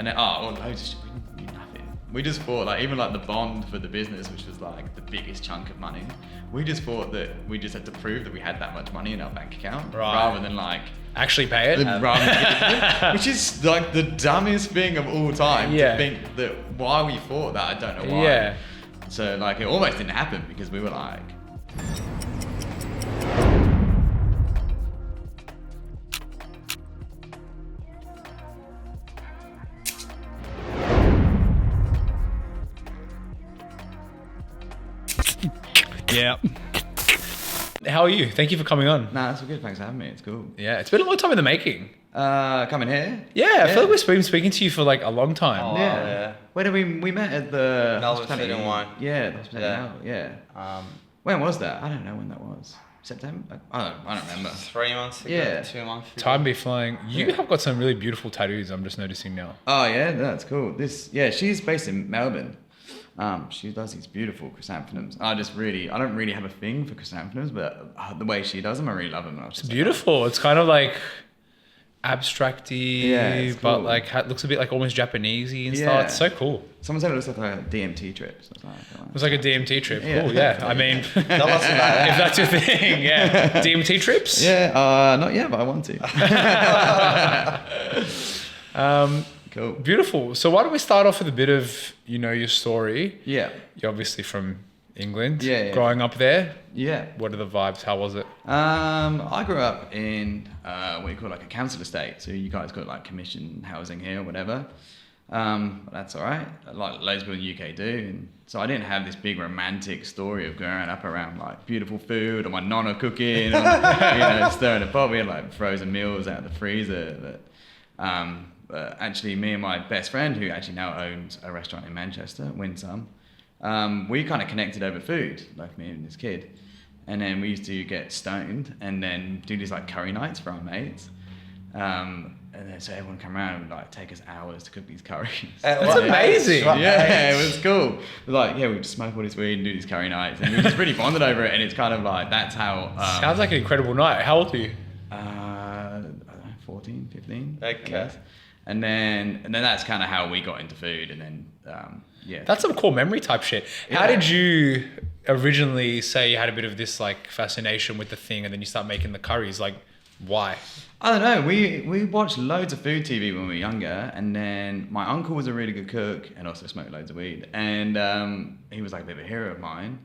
And then, loads of shit. We knew nothing. We just thought, like, even like the bond for the business, which was like the biggest chunk of money, we just thought that we just had to prove that we had that much money in our bank account, rather than like actually pay it. Which is like the dumbest thing of all time to think that. Why we thought that, I don't know why. Yeah. So like it almost didn't happen because we were like. Yeah. How are you? Thank you for coming on. Nah, that's all good. Thanks for having me. It's cool. Yeah, it's been a long time in the making. Coming here? Yeah, I feel like we've been speaking to you for like a long time. Oh, yeah. Where did we met at the Melbourne Food and Wine. Yeah, the hospitality. Yeah. When was that? I don't know when that was. September? I don't remember. 3 months ago. Yeah. 2 months ago. Time be flying. You have got some really beautiful tattoos. I'm just noticing now. Oh yeah, that's cool. She's based in Melbourne. She does these beautiful chrysanthemums. I don't really have a thing for chrysanthemums, but the way she does them, I really love them. It's beautiful. It's kind of like abstract-y, it's but cool. like it looks a bit like almost Japanesey and Yeah. stuff. It's so cool. Someone said it looks like a DMT trip. So It was like a DMT trip. Yeah. Cool, yeah. I mean, Tell us about if it. that's your thing, yeah. DMT trips? Yeah, not yet, but I want to. Cool. Beautiful. So why don't we start off with a bit of, your story. Yeah. You're obviously from England. Yeah. Growing up there. Yeah. What are the vibes? How was it? I grew up in what you call like a council estate. So you guys got like commission housing here or whatever. But that's all right. Like loads of people in the UK do. And so I didn't have this big romantic story of growing up around like beautiful food or my nonna cooking or, stirring a pot. We had like frozen meals out of the freezer. But actually me and my best friend, who actually now owns a restaurant in Manchester, Winsome, we kind of connected over food, like me and this kid. And then we used to get stoned and then do these like curry nights for our mates. And then so everyone come around and would like take us hours to cook these curries. That's amazing. Yeah, it was cool. Like, we just smoke all this weed and do these curry nights. And we just really bonded over it. And it's kind of like, that's how... Sounds like an incredible night. How old are you? I don't know, 14, 15. Okay. And then that's kind of how we got into food. And then, That's some core memory type shit. How did you originally say you had a bit of this like fascination with the thing and then you start making the curries? Like, why? I don't know. We watched loads of food TV when we were younger, and then my uncle was a really good cook and also smoked loads of weed. And he was like a bit of a hero of mine.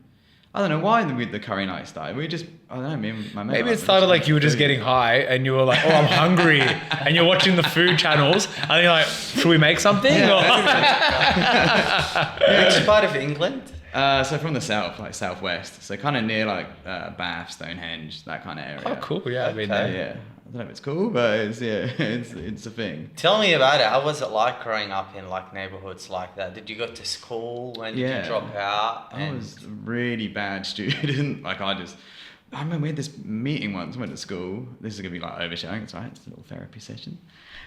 I don't know why the curry night started. I don't know, me and my mate. Maybe it started like you were just getting high and you were like, oh, I'm hungry. And you're watching the food channels and you're like, should we make something? Which part of England? So from the south, like southwest. So kind of near like Bath, Stonehenge, that kind of area. Oh, cool. Yeah, I've been Okay. there. Yeah. I don't know if it's cool, but it's a thing. Tell me about it. How was it like growing up in like neighborhoods like that? Did you go to school? When did you drop out? I was a really bad student. Like I remember we had this meeting once, went to school. This is going to be like oversharing, it's right, it's a little therapy session.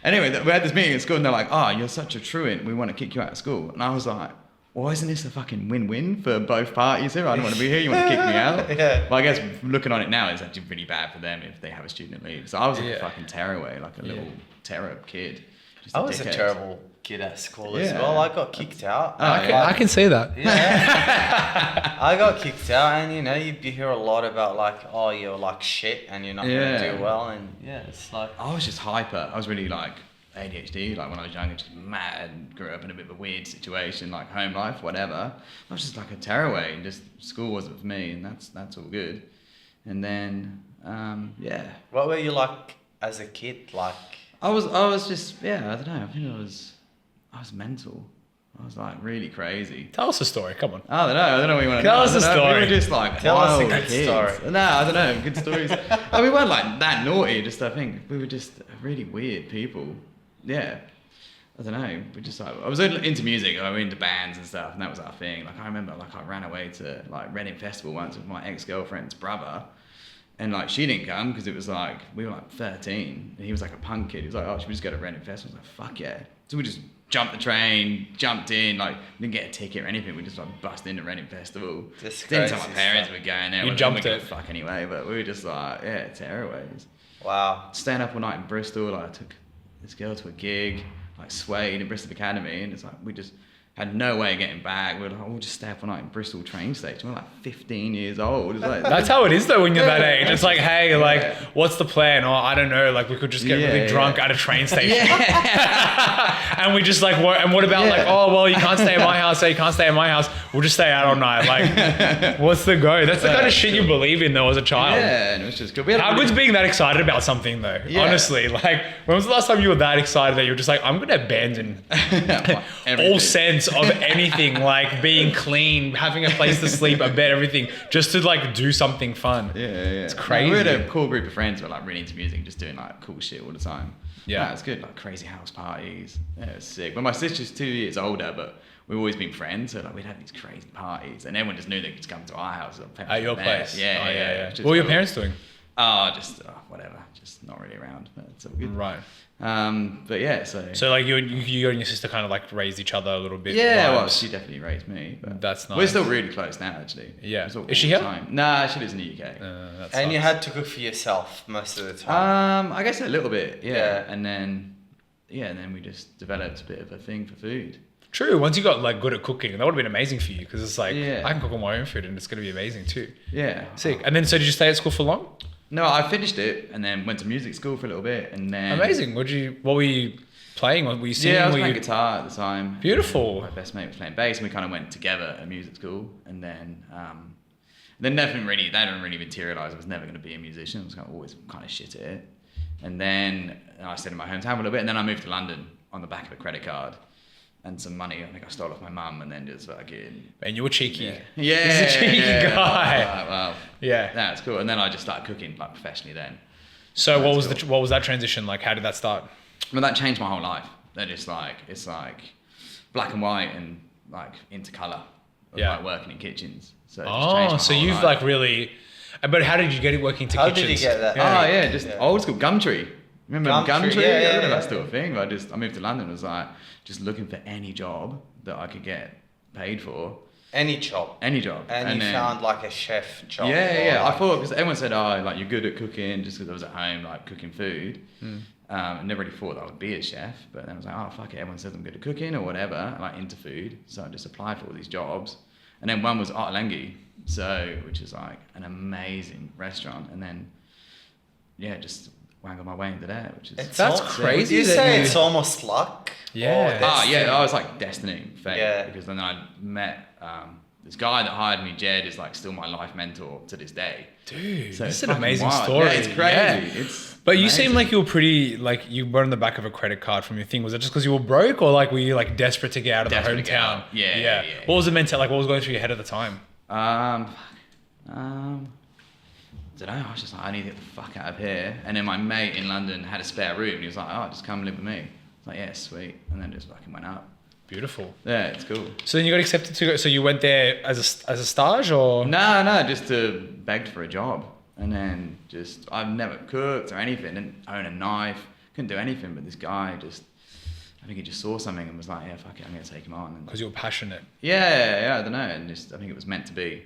Anyway, we had this meeting at school and they're like, you're such a truant, we want to kick you out of school. And I was like, well, isn't this a fucking win-win for both parties here? I don't want to be here, you want to kick me out? Yeah. Well, I guess looking on it now, it's actually really bad for them if they have a student leave. So I was like a fucking tearaway, like a little terror kid. Just I was a dickhead. terrible kid at school as Yeah. well. I got kicked out. I can see that. Yeah. I got kicked out and you hear a lot about like, oh, you're like shit and you're not going to do well. And it's like... I was just hyper. I was really like ADHD, like when I was younger, just mad, grew up in a bit of a weird situation, like home life, whatever. I was just like a tearaway and just school wasn't for me and that's all good. And then, What were you like as a kid? Like... I was just, I don't know, I think I was mental. I was like really crazy. Tell us a story. Come on. I don't know what you want to Tell know. us a I don't know. story. We were just like Tell us a wild good kids. story. No, I don't know, good stories. We weren't like that naughty, just I think we were just really weird people. Yeah. I don't know. We just like, I was into music, I was into bands and stuff, and that was our thing. Like I remember like I ran away to like Reading Festival once with my ex-girlfriend's brother. And like she didn't come because it was like we were like 13 and he was like a punk kid. He was like, should we just go to Reading Festival? I was like, fuck yeah. So we just jumped the train, jumped in, like didn't get a ticket or anything. We just like bust into Reading Festival. Didn't tell my parents we were going there. You We jumped were it. fuck anyway, but we were just like, tearaways. Wow. Staying up all night in Bristol. Like I took this girl to a gig. like swayed in Bristol Academy, and it's like we just had no way of getting back. We were like, we'll just stay up all night in Bristol train station. We're like 15 years old. It's like, That's how it is though when you're that age. It's like, hey, like, what's the plan? Oh, I don't know. Like, we could just get really drunk at a train station. And we just like, and what about like, oh, well, you can't stay at my house, so you can't stay at my house. We'll just stay out all night. Like, what's the go? That's the kind of shit you believe in though as a child. Yeah, and it was just good. How good's being that excited about something though? Yeah. Honestly, like, when was the last time you were that excited that you were just like, I'm going to abandon all sense of anything, like being clean, having a place to sleep, a bed, everything, just to like do something fun. Yeah. It's crazy. We had a cool group of friends who were like really into music, just doing like cool shit all the time. Yeah. It's good, like crazy house parties. Yeah, it was sick. But my sister's 2 years older, but we've always been friends, so like we'd have these crazy parties, and everyone just knew they could just come to our house. At your place? Yeah. What were your parents doing? Just whatever, just not really around, but it's all good. Right. But yeah, so like you and your sister kind of like raised each other a little bit. yeah, well, vibes. she definitely raised me. But That's nice. we're still really close now, actually. Yeah. It's all Is she the here? time. Nah, she lives in the UK. That And you sucks. had to cook for yourself most of the time. I guess a little bit, Yeah. and then we just developed a bit of a thing for food. True. Once you got like good at cooking, that would have been amazing for you because it's like Yeah. I can cook all my own food and it's going to be amazing too. Yeah. Sick. And then so did you stay at school for long? No, I finished it and then went to music school for a little bit, and then Amazing. What were you playing? What were you singing? Yeah, I was Were playing you... guitar at the time. Beautiful. My best mate was playing bass, and we kind of went together at music school, and then that didn't really materialise. I was never going to be a musician. I was always kind of shit at it. And then I stayed in my hometown for a little bit, and then I moved to London on the back of a credit card and some money. I think I stole off my mum, and then just fucking... And you were cheeky. Yeah. He's a cheeky guy. Well, Yeah. that's cool. And then I just started cooking like professionally then. So what That's was that transition like? How did that start? Well, that changed my whole life. Then it's like black and white and like into colour. Yeah. Like working in kitchens. So it just changed my So whole you've life. like really... But how did you get it working to How kitchens? did you get that? Yeah. Old school Gumtree. Remember Gumtree? Gumtree? Yeah, I don't know if yeah. that's still a thing. But I moved to London and was like just looking for any job that I could get paid for. Any job. Any job. And you then, found like a chef job. Yeah. or I like- thought, because everyone said, oh, like you're good at cooking, just because I was at home, like cooking food. I never really thought that I would be a chef, but then I was like, oh, fuck it, everyone says I'm good at cooking or whatever, like into food. So I just applied for all these jobs. And then one was Artalengi, which is like an amazing restaurant. And then, just wangled my way into that, which is... That's crazy. Would you that say you- it's almost luck? Yeah. I was like destiny, fate. Yeah. Because then I met this guy that hired me, Jed, is like still my life mentor to this day. Dude, So this it's is an fucking amazing wild. story. Yeah, it's crazy. Yeah. It's But you amazing. seem like you were pretty, like you were on the back of a credit card from your thing. Was it just because you were broke, or like were you like desperate to get out of Desperate the to get hometown? out. Yeah. What was the mentality? Like what was going through your head at the time? I don't know. I was just like, I need to get the fuck out of here. And then my mate in London had a spare room, and he was like, oh, just come live with me. I was like, yeah, sweet. And then just fucking went up. Beautiful. Yeah, it's cool. So then you got accepted to go. So you went there as a stage, or No, just to begged for a job. And then I've never cooked or anything, didn't own a knife, couldn't do anything. But this guy I think he just saw something and was like, yeah, fuck it, I'm going to take him on. And because you were passionate? yeah, I don't know. And I think it was meant to be.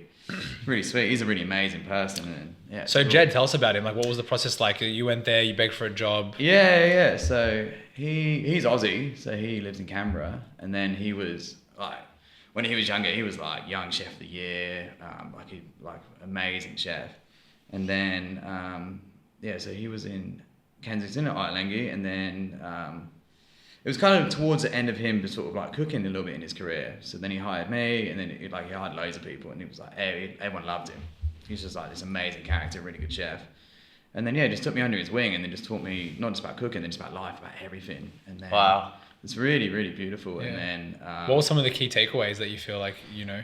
Really sweet. He's a really amazing person. And yeah. So cool. Jed, tell us about him. Like what was the process like? You went there, you begged for a job. Yeah. So he's Aussie, so he lives in Canberra, and then he was like, when he was younger, he was like young chef of the year, like amazing chef, and then so he was in Kensington at Artalengi, and then it was kind of towards the end of him sort of like cooking a little bit in his career. So then he hired me, and then he hired loads of people, and he was like, everyone loved him. He's just like this amazing character, really good chef. And then just took me under his wing, and then just taught me not just about cooking, then just about life, about everything. And then Wow. it's really, really beautiful. Yeah. And then What were some of the key takeaways that you feel like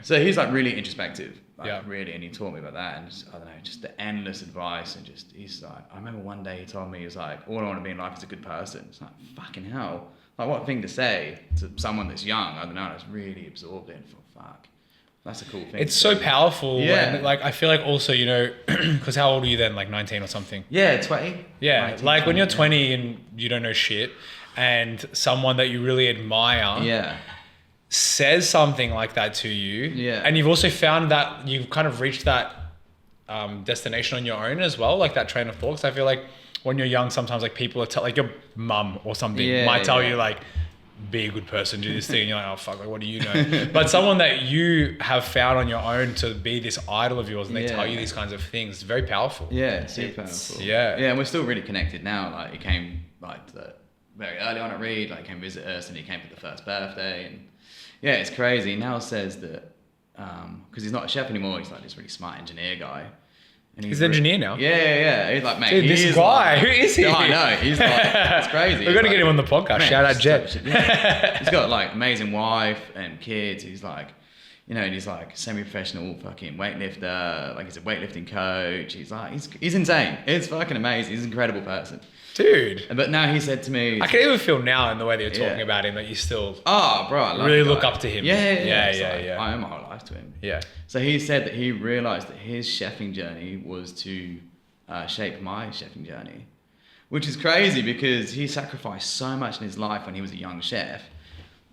so he's like really introspective, Yeah. really, and he taught me about that, and just, I don't know, just the endless advice, and just he's like, I remember one day he told me, he was like, all I want to be in life is a good person. It's like, fucking hell, like what thing to say to someone that's young? I don't know. I was really absorbed in it. Fuck, that's a cool thing. It's so powerful. Yeah. And like I feel like also because how old are you then? Like 19 or something? Yeah, 20. Yeah, 19, like when you're 20, 20 and you don't know shit, and someone that you really admire Yeah. says something like that to you, Yeah. and you've also found that you've kind of reached that destination on your own as well, like that train of thought. 'Cause I feel like when you're young, sometimes like people are like your mum or something Yeah, might tell yeah. you like, be a good person, do this thing, and you're like, oh fuck, like what do you know? But someone that you have found on your own to be this idol of yours, and they tell you these kinds of things, it's very powerful. Yeah, super powerful. Yeah. Yeah, and we're still really connected now. Like he came very early on at Reed, like came visit us, and he came for the first birthday, and yeah, it's crazy. He now says that because he's not a chef anymore, he's like this really smart engineer guy. And he's an engineer now. Yeah. He's like, mate, dude, this guy, like, who is he? I know. He's like, it's crazy. We're gonna get him on the podcast. Shout out Jet. He's got like amazing wife and kids. He's like, and he's like semi-professional fucking weightlifter. Like he's a weightlifting coach. He's like, he's insane. It's fucking amazing. He's an incredible person. Dude. But now he said to me, I can even feel now in the way that you're talking about him that you still bro, I love really the look guy. up to him. Yeah. I owe my whole life to him. Yeah. So he said that he realized that his chefing journey was to shape my chefing journey, which is crazy because he sacrificed so much in his life when he was a young chef,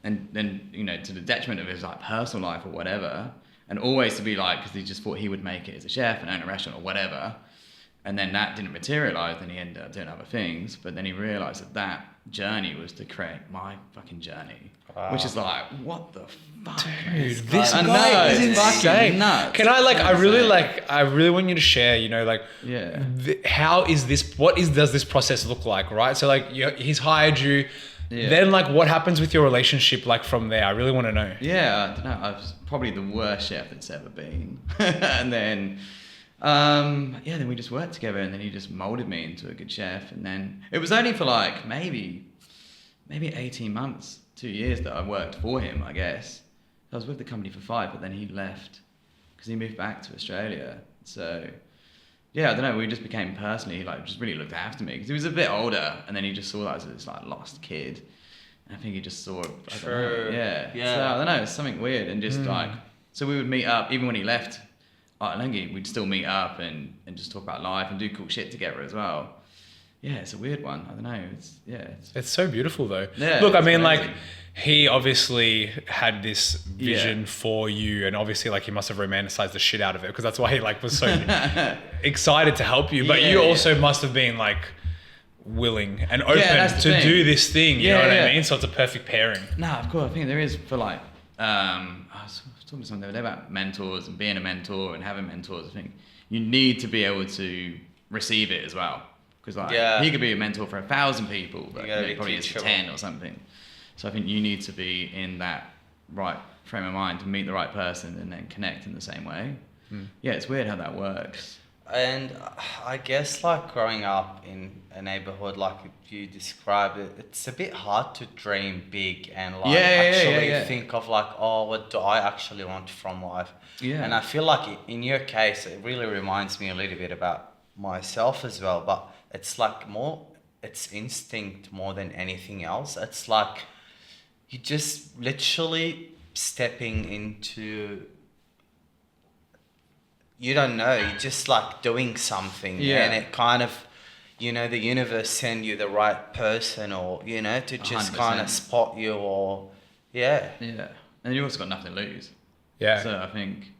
and then to the detriment of his like personal life or whatever, and always to be like, because he just thought he would make it as a chef and own a restaurant or whatever. And then that didn't materialize, and he ended up doing other things. But then he realized that journey was to create my fucking journey. Wow. Which is like, what the fuck? Dude, this guy is insane. Nuts. Can I I really want you to share, does this process look like, right? So he's hired you. Yeah. Then what happens with your relationship from there? I really want to know. Yeah, I don't know. I was probably the worst chef that's ever been. And then... then we just worked together, and then he just molded me into a good chef. And then it was only for maybe 18 months, 2 years that I worked for him, I guess. I was with the company for 5, but then he left because he moved back to Australia. So yeah, I don't know, we just became personally, just really looked after me because he was a bit older, and then he just saw that as this lost kid. And I think he just saw, True. Yeah. So I don't know, it's something weird. And just so we would meet up, even when he left Lengi, we'd still meet up and just talk about life and do cool shit together as well. Yeah, it's a weird one. I don't know. It's so beautiful though. Yeah, look, I mean, he obviously had this vision for you, and obviously he must have romanticized the shit out of it, because that's why he was so excited to help you. But you also must have been willing and open to do this thing. You know what I mean? So it's a perfect pairing. No, of course. I think there is for I was talking to someone the other day about mentors and being a mentor and having mentors. I think you need to be able to receive it as well, because he could be a mentor for 1,000 people, but he probably is for 10 or something. So I think you need to be in that right frame of mind to meet the right person and then connect in the same way. Yeah, it's weird how that works. And I guess growing up in a neighborhood like you described it, it's a bit hard to dream big and think of what do I actually want from life? Yeah. And I feel in your case, it really reminds me a little bit about myself as well, but it's it's instinct more than anything else. It's you just literally stepping into, you don't know, you're just doing something, and it kind of, the universe send you the right person, or to just 100%. Kind of spot you, or and you also got nothing to lose. So I think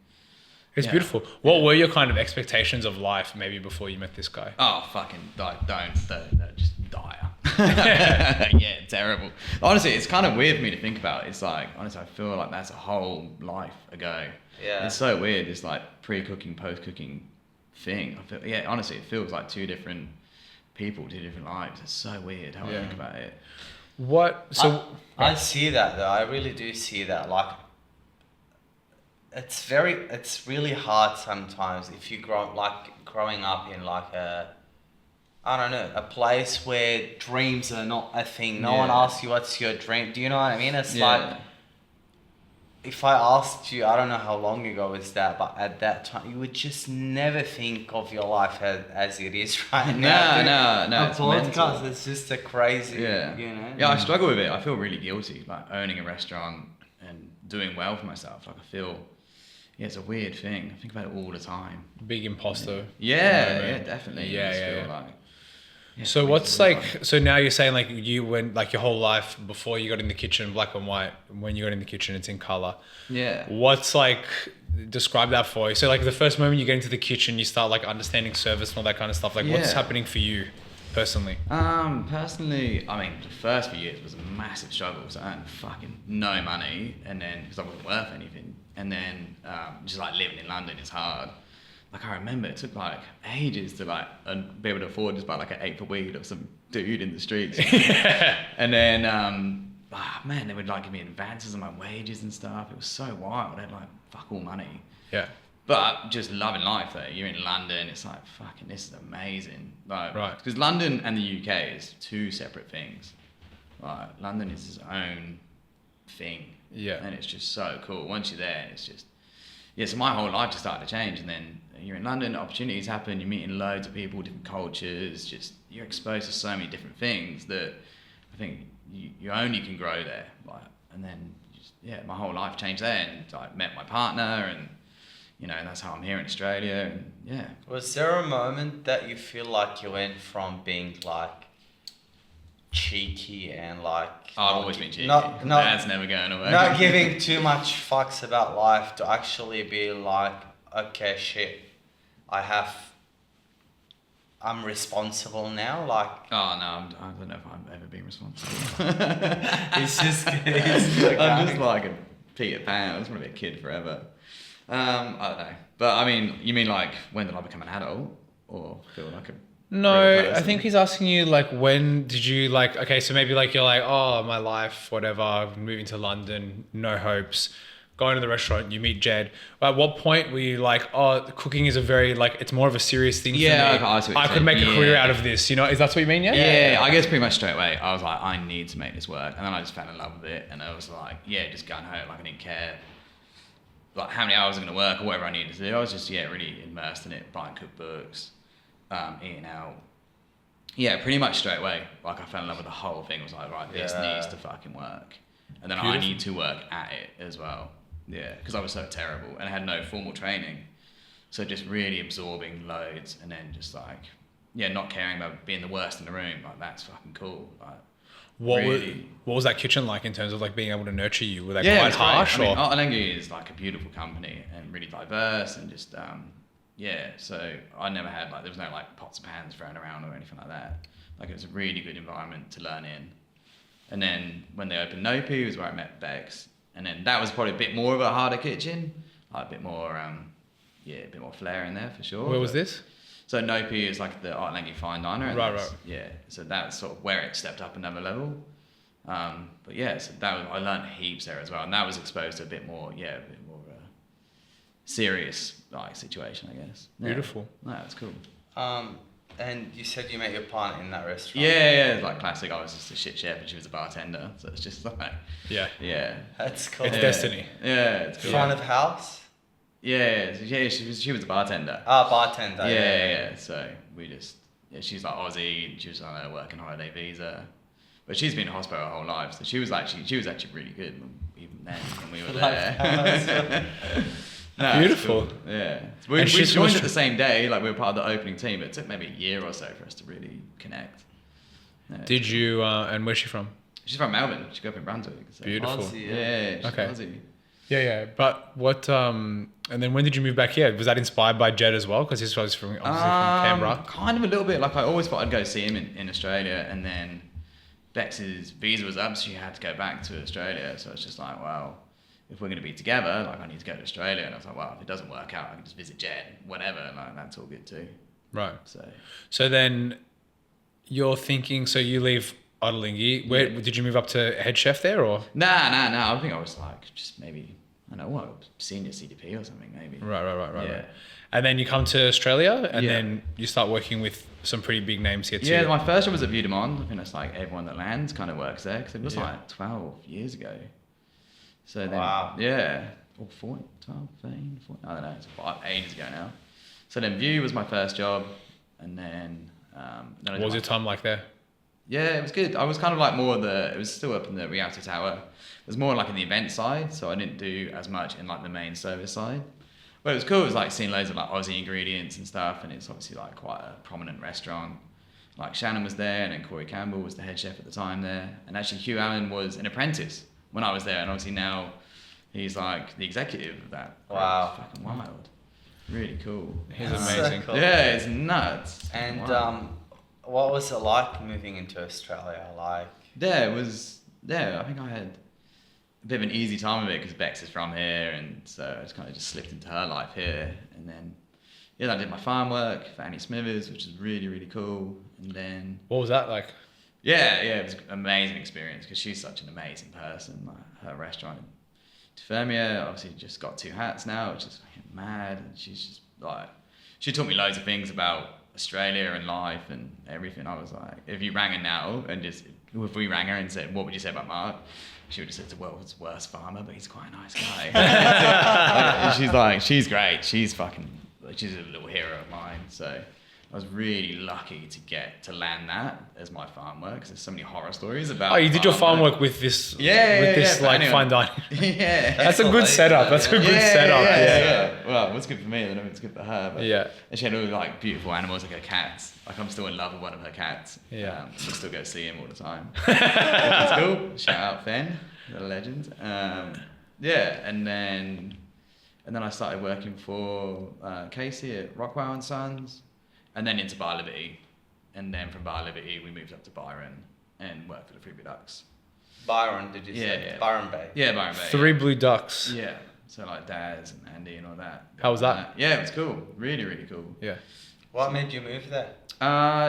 it's beautiful. What were your kind of expectations of life maybe before you met this guy? Oh, fucking don't just dire. Terrible. Honestly, it's kind of weird for me to think about. It's honestly, I feel that's a whole life ago. It's so weird, this pre-cooking, post-cooking thing. I feel, honestly, it feels like 2 different people, 2 different lives. It's so weird how I think about it. I see that though. I really do see that. It's really hard sometimes if you growing up in a place where dreams are not a thing. No one asks you what's your dream. Do you know what I mean? It's if I asked you, I don't know how long ago is that, but at that time, you would just never think of your life as it is right now. No. A podcast is just a crazy, Yeah, I struggle with it. I feel really guilty, owning a restaurant and doing well for myself. I feel, it's a weird thing. I think about it all the time. Big imposter. Yeah, definitely. So what's so now you're saying you went your whole life before you got in the kitchen, black and white. When you got in the kitchen, it's in color. Yeah. What's describe that for you? So the first moment you get into the kitchen, you start understanding service and all that kind of stuff. What's happening for you? personally? Personally, I mean, the first few years was a massive struggle. So I earned fucking no money, and then because I wasn't worth anything, and then just like living in London is hard. Like I remember it took like ages to like be able to afford just buy like an 8 for weed of some dude in the streets. And then man, they would like give me advances on my wages and stuff. It was so wild. I had like fuck all money. Yeah. But just loving life though. You're in London, it's like fucking this is amazing. Like, right. Because London and the UK is two separate things. Like London is its own thing. Yeah. And it's just so cool. Once you're there, it's just so my whole life just started to change. And then you're in London, opportunities happen, you're meeting loads of people, different cultures, just you're exposed to so many different things that I think you only can grow there. Like, and then my whole life changed there, and I met my partner, and you know, that's how I'm here in Australia, and yeah. Was there a moment that you feel like you went from being like cheeky and like... I've always been cheeky. That's never going away. Not giving too much fucks about life to actually be like, okay, shit, I'm responsible now, like... Oh no, I don't know if I've ever been responsible. It's just... I'm just like a Peter Pan, I just want to be a kid forever. I don't know. But I mean, you mean like, when did I become an adult? Or feel like a... No, I think he's asking you like, when did you like, okay, so maybe like you're like, oh, my life, whatever, I'm moving to London, no hopes, going to the restaurant, you meet Jed. At what point were you like, oh, cooking is a very, like, it's more of a serious thing for me. I could make a career out of this, you know? Is that what you mean, yeah? Yeah, I guess pretty much straight away. I was like, I need to make this work. And then I just fell in love with it. And I was like, just going home, like I didn't care like how many hours I'm going to work or whatever I needed to do. I was just, really immersed in it, buying cookbooks, eating out. Yeah, pretty much straight away. Like I fell in love with the whole thing. I was like, right, this needs to fucking work. And then I need to work at it as well. Yeah, because I was so terrible and I had no formal training. So just really absorbing loads and then just like, not caring about being the worst in the room. Like that's fucking cool. Like, what was that kitchen like in terms of like being able to nurture you? Were they quite harsh? Great. I mean, Ottolenghi is like a beautiful company and really diverse and just, so I never had like, there was no like pots and pans thrown around or anything like that. Like it was a really good environment to learn in. And then when they opened Nopi was where I met Bex. And then that was probably a bit more of a harder kitchen, like a bit more, a bit more flair in there for sure. Where was this? So Nopi is like the Ottolenghi Fine Diner. And right. Yeah, so that's sort of where it stepped up another level. But so I learned heaps there as well. And that was exposed to a bit more of a serious like situation, I guess. Yeah. Beautiful. No, it's cool. And you said you met your partner in that restaurant. Yeah, it's like classic. I was just a shit chef and she was a bartender. So it's just like... Yeah. That's cool. It's destiny. Yeah, it's cool. Front of house? Yeah, she was a bartender. Bartender. Yeah. So we just... Yeah, she's like Aussie and she was on a working holiday visa. But she's been in hospital her whole life. So she was actually really good even then when we were there. No, beautiful. Cool. Yeah. So we joined at the same day, like we were part of the opening team, but it took maybe a year or so for us to really connect. Yeah. Did you, and where's she from? She's from Melbourne. She grew up in Brunswick. So. Beautiful. Aussie, yeah. She's okay. Aussie. Yeah. But what, and then when did you move back here? Was that inspired by Jed as well? Because he's obviously from Canberra. Kind of a little bit. Like I always thought I'd go see him in Australia, and then Bex's visa was up, so she had to go back to Australia. So it's just like, wow. If we're going to be together, like I need to go to Australia. And I was like, well, if it doesn't work out, I can just visit Jed, whatever. And like, that's all good too. Right. So then you're thinking, so you leave Ottolenghi. Where did you move up to head chef there or? Nah. I think I was like, just maybe, I don't know what, senior CDP or something maybe. Right. Yeah. Right. And then you come to Australia and then you start working with some pretty big names here too. Yeah, my first job was at Vue de Monde. I think that's like everyone that lands kind of works there because it was like 12 years ago. So then, or 12, 13, 14, I don't know, it's 8 ago now. So then Vue was my first job, and then... what was your time like there? Yeah, it was good. I was kind of like it was still up in the reality tower. It was more like in the event side, so I didn't do as much in like the main service side. But it was cool, it was like seeing loads of like Aussie ingredients and stuff, and it's obviously like quite a prominent restaurant. Like Shannon was there, and then Corey Campbell was the head chef at the time there. And actually Hugh Allen was an apprentice when I was there, and obviously now he's like the executive of that. Wow. It's fucking wild. Really cool. He's amazing. So cool. Yeah, it's nuts. And what was it like moving into Australia? Like, There was, I think I had a bit of an easy time of it because Bex is from here, and so I just kind of just slipped into her life here. And then, yeah, I did my farm work for Annie Smithers, which is really, really cool. And then... What was that like? Yeah, it was an amazing experience because she's such an amazing person. Like, her restaurant in Tefurmia, obviously just got 2 hats now, which is fucking mad. And she's just like, she taught me loads of things about Australia and life and everything. I was like, if you rang her now and just, if we rang her and said, what would you say about Mark? She would have said it's the world's worst farmer, but he's quite a nice guy. And she's like, she's great. She's a little hero of mine. So I was really lucky to land that as my farm work because there's so many horror stories about. Oh, you did your farm work with this, like fine dining. Yeah, that's a good setup. That's a good setup. Yeah. Well, what's good for me, I don't know if it's good for her. But yeah. And she had all like beautiful animals, like her cats. Like I'm still in love with one of her cats. Yeah. I still go see him all the time. That's cool. Shout out Fen, the legend. Yeah, and then I started working for Casey at Rockwell and Sons. And then into Bar Liberty. And then from Bar Liberty, we moved up to Byron and worked for the Three Blue Ducks. Byron, did you say? Yeah. Byron Bay. Yeah, Byron Bay. Three Blue Ducks. Yeah. So like Daz and Andy and all that. How was that? Yeah, it was cool. Really, really cool. Yeah. What made you move there?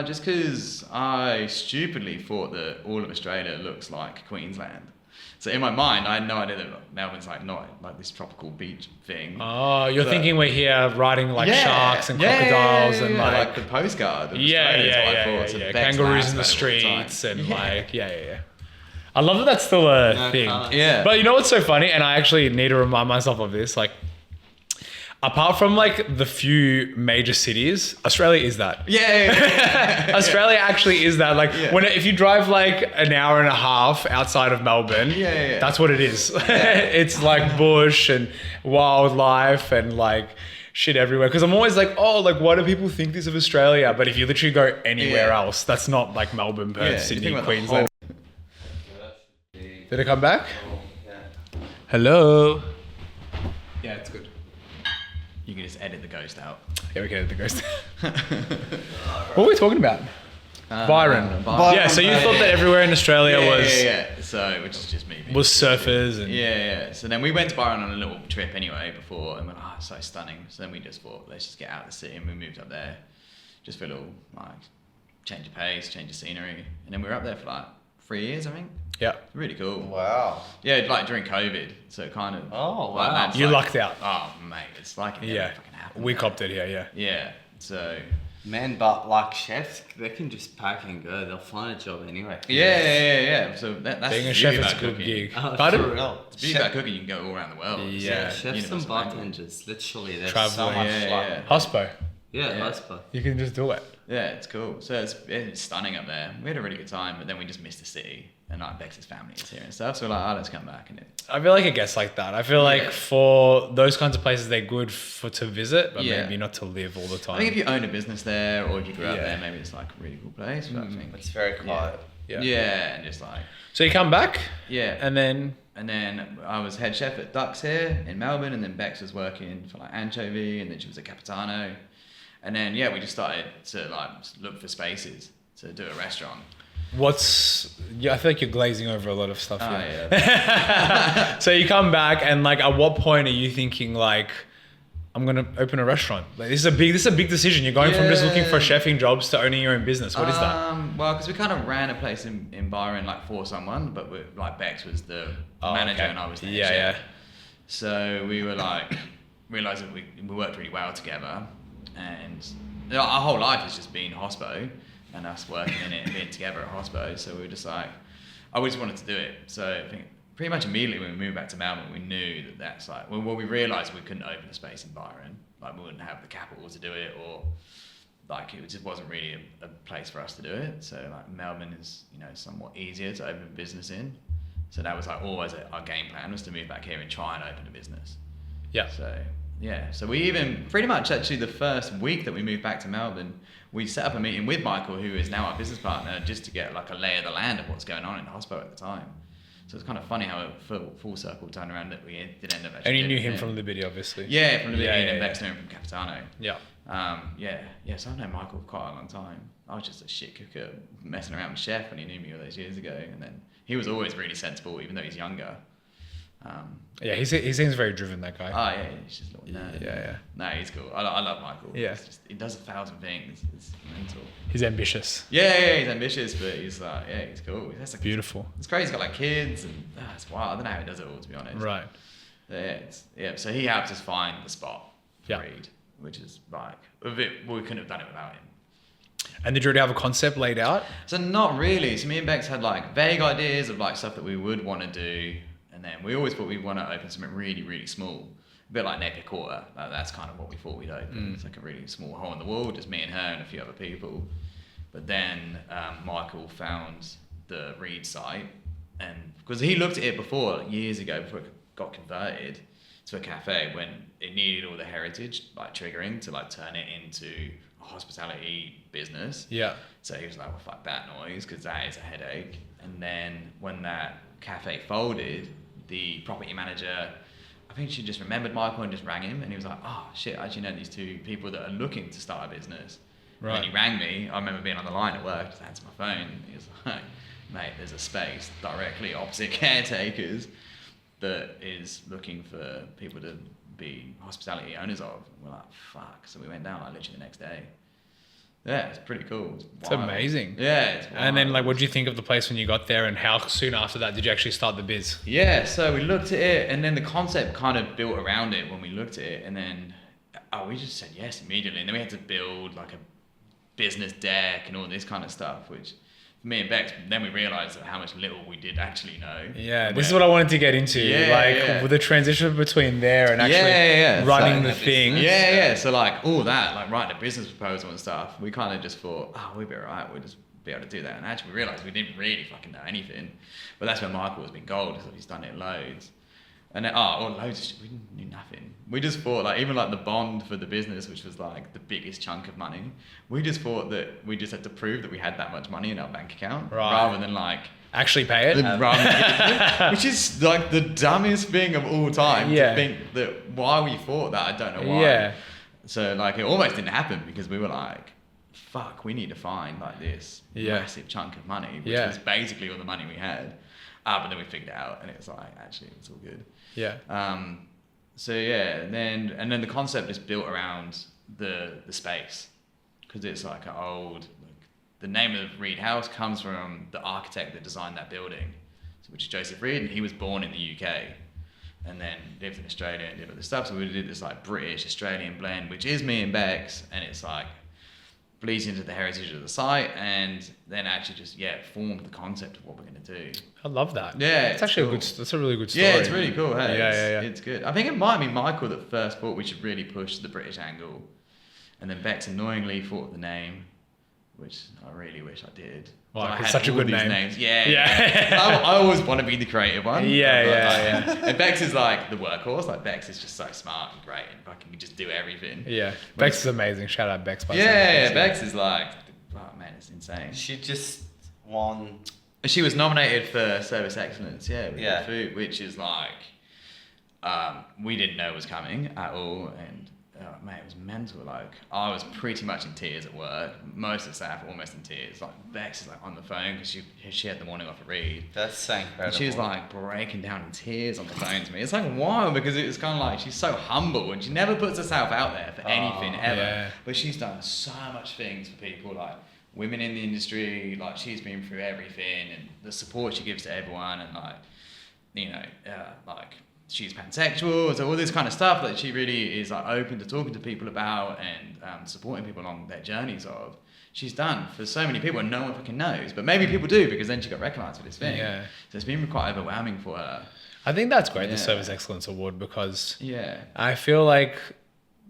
Just because I stupidly thought that all of Australia looks like Queensland. So in my mind, I had no idea that Melbourne's like not like this tropical beach thing. Oh, you're thinking we're here riding like sharks and crocodiles and like the postcard. Of yeah. Kangaroos in the streets and like I love that that's still a thing. Yeah. But you know what's so funny, and I actually need to remind myself of this, like. Apart from like the few major cities, Australia is that. Yeah. Australia actually is that. Like if you drive like an hour and a half outside of Melbourne, that's what it is. It's like bush and wildlife and like shit everywhere. Because I'm always like, oh, like why do people think this of Australia? But if you literally go anywhere else, that's not like Melbourne, Perth, Sydney, Queensland. Did it come back? Yeah. Hello. Yeah, it's good. You can just edit the ghost out. Yeah, we can edit the ghost. What were we talking about? Byron. Yeah, so you thought that everywhere in Australia was... Yeah. So, which is just me. Was surfers and... Yeah. So then we went to Byron on a little trip anyway before and went, it's so stunning. So then we just thought, let's just get out of the city and we moved up there just for a little like change of pace, change of scenery. And then we were up there for like 3 years, I think. Yeah. Really cool. Wow. Yeah, like during COVID. So it kind of... Oh, wow. You lucked out. Oh, mate. It's like it never fucking happened. We copped it here, yeah. Yeah. So... Man, but like chefs, they can just pack and go. They'll find a job anyway. Yeah. So that's being the a chef beauty is a about good cooking. gig. For real. The beauty about cooking, you can go all around the world. Yeah. Chefs and universal language. bartenders, literally, there's Traveling. so much Yeah. Hospo. Yeah, hospo. You can just do it. Yeah, it's cool. So it's stunning up there. We had a really good time, but then we just missed the city. And like Bex's family is here and stuff. So we're like, let's come back. And I feel like it gets like that. I feel like for those kinds of places, they're good to visit, but maybe not to live all the time. I think if you own a business there or if you grew up there, maybe it's like a really cool place. But I think It's very quiet. Yeah, and just like... So you come back? Yeah. And then I was head chef at Ducks here in Melbourne, and then Bex was working for like Anchovy, and then she was at Capitano. And then, we just started to like look for spaces to do a restaurant. I feel like you're glazing over a lot of stuff here. Yeah. So you come back and like, at what point are you thinking like, I'm going to open a restaurant? Like this is a big decision. You're going from just looking for chefing jobs to owning your own business. What is that? Well, because we kind of ran a place in Byron like for someone, but like Bex was the manager and I was the head chef. So we were like, realised that we worked really well together, and our whole life has just been hospo. And us working in it and being together at Hospo. So we were just like, I always wanted to do it. So I think pretty much immediately when we moved back to Melbourne, we knew that's like, well, we realised we couldn't open a space in Byron. Like we wouldn't have the capital to do it, or like it just wasn't really a place for us to do it. So like Melbourne is, somewhat easier to open a business in. So that was like always our game plan, was to move back here and try and open a business. Yeah. So we even pretty much actually the first week that we moved back to Melbourne, we set up a meeting with Michael, who is now our business partner, just to get like a lay of the land of what's going on in Hospo at the time. So it's kind of funny how it full circle turned around that we did end up actually. And you knew him from Liberty, obviously. Yeah, from Liberty, and Bex knew him from Capitano. Yeah. So I've known Michael for quite a long time. I was just a shit cooker messing around with Chef when he knew me all those years ago. And then he was always really sensible, even though he's younger. Yeah, he seems very driven, that guy. Oh yeah, he's just a little nerd. Yeah. No, he's cool. I love Michael. Yeah. It's just, he does 1,000 things. It's mental. He's ambitious. Yeah, he's ambitious, but he's like, yeah, he's cool. That's like, Beautiful. It's great. He's got like kids, and it's wild. I don't know how he does it all, to be honest. Right. Yeah. So he helped us find the spot for Yeah. Reed, which is like we couldn't have done it without him. And did you already have a concept laid out? So not really. So me and Bex had like vague ideas of like stuff that we would want to do, and then we always thought we'd want to open something really, really small, a bit like Napier Quarter. Like, that's kind of what we thought we'd open. It's like a really small hole in the wall, just me and her and a few other people. But then Michael found the Reed site, and because he looked at it before, like, years ago, before it got converted to a cafe, when it needed all the heritage like triggering to like turn it into a hospitality business. Yeah. So he was like, well, fuck that noise, because that is a headache. And then when that cafe folded, the property manager, I think she just remembered Michael and just rang him, and he was like, oh shit, I actually know these two people that are looking to start a business. Right. And he rang me. I remember being on the line at work, just answered my phone. He was like, mate, there's a space directly opposite Caretakers that is looking for people to be hospitality owners of. And we're like, fuck. So we went down like literally the next day. Yeah, it's pretty cool. It's amazing. Yeah, it's wild. And then, like, what did you think of the place when you got there, and how soon after that did you actually start the biz? Yeah, so we looked at it, and then the concept kind of built around it when we looked at it, and then we just said yes immediately, and then we had to build like a business deck and all this kind of stuff, which for me and Bex, then we realised how much little we did actually know. Yeah, this is what I wanted to get into. With the transition between there and actually running the thing. Yeah. So like all that, like writing a business proposal and stuff, we kind of just thought, we'd be alright, we'll just be able to do that. And actually we realised we didn't really fucking know anything. But that's where Michael has been gold, because he's done it loads. And then, loads of shit, we knew nothing. We just thought, like, even like the bond for the business, which was like the biggest chunk of money, we just thought that we just had to prove that we had that much money in our bank account, rather than like actually pay it, which is like the dumbest thing of all time. To think that why we thought that, I don't know why. Yeah. So like it almost didn't happen, because we were like, fuck, we need to find like this massive chunk of money, which was basically all the money we had. But then we figured it out, and it was like, actually, it's all good. Yeah. And then the concept is built around the space, because it's like an old, the name of Reed House comes from the architect that designed that building, which is Joseph Reed, and he was born in the UK, and then lived in Australia and did all this stuff. So we did this like British Australian blend, which is me and Bex, and it's like bleeds into the heritage of the site, and then actually just formed the concept of what we're going to do. I love that. Yeah, it's actually cool. That's a really good story. Yeah, it's really cool. Hey, Yeah. It's good. I think it might be Michael that first thought we should really push the British angle, and then Bex annoyingly thought of the name, which I really wish I did. Well, I it's had such a all good these name. Names. Yeah. I always want to be the creative one. Yeah. And Bex is like the workhorse. Like Bex is just so smart and great, and fucking can just do everything. Yeah, Bex is amazing. Shout out Bex. Bex is like, oh man, it's insane. She just won. She was nominated for Service Excellence, with the food, which is like, we didn't know was coming at all, and it was mental. Like, I was pretty much in tears at work. Most of the staff were almost in tears. Like, Bex is like on the phone, because she had the morning off a read. That's so incredible. And she was like breaking down in tears on the phone to me. It's like wild, because it was kind of like, she's so humble, and she never puts herself out there for anything ever. Yeah. But she's done so much things for people, like women in the industry. Like, she's been through everything, and the support she gives to everyone, and like, like, she's pansexual, so all this kind of stuff that she really is like open to talking to people about, and supporting people along their journeys of. She's done for so many people, and no one fucking knows. But maybe people do, because then she got recognised for this thing. Yeah. So it's been quite overwhelming for her. I think that's great, the Service Excellence Award, because I feel like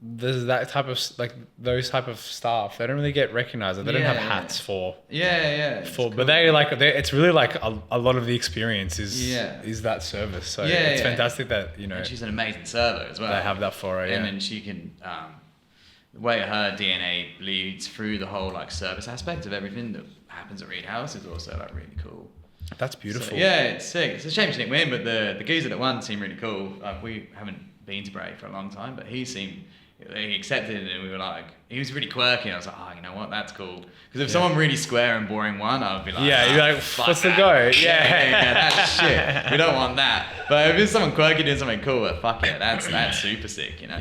there's that type of, like, those type of staff, they don't really get recognized. They don't have hats for. It's cool. But it's really like a lot of the experience is that service. So it's fantastic that, And she's an amazing server as well. They have that for her, And then she can, the way her DNA bleeds through the whole like service aspect of everything that happens at Reed House is also like really cool. That's beautiful. So, it's sick. It's a shame she didn't win, but the geezer that won seemed really cool. We haven't been to Bray for a long time, but he seemed he accepted it, and we were like, he was really quirky. And I was like, oh, you know what, that's cool. Because if someone really square and boring won, I'd be like, you're like, what's the go? Yeah, that's shit. We don't want that. But if it's someone quirky doing something cool, fuck it, that's super sick, you know.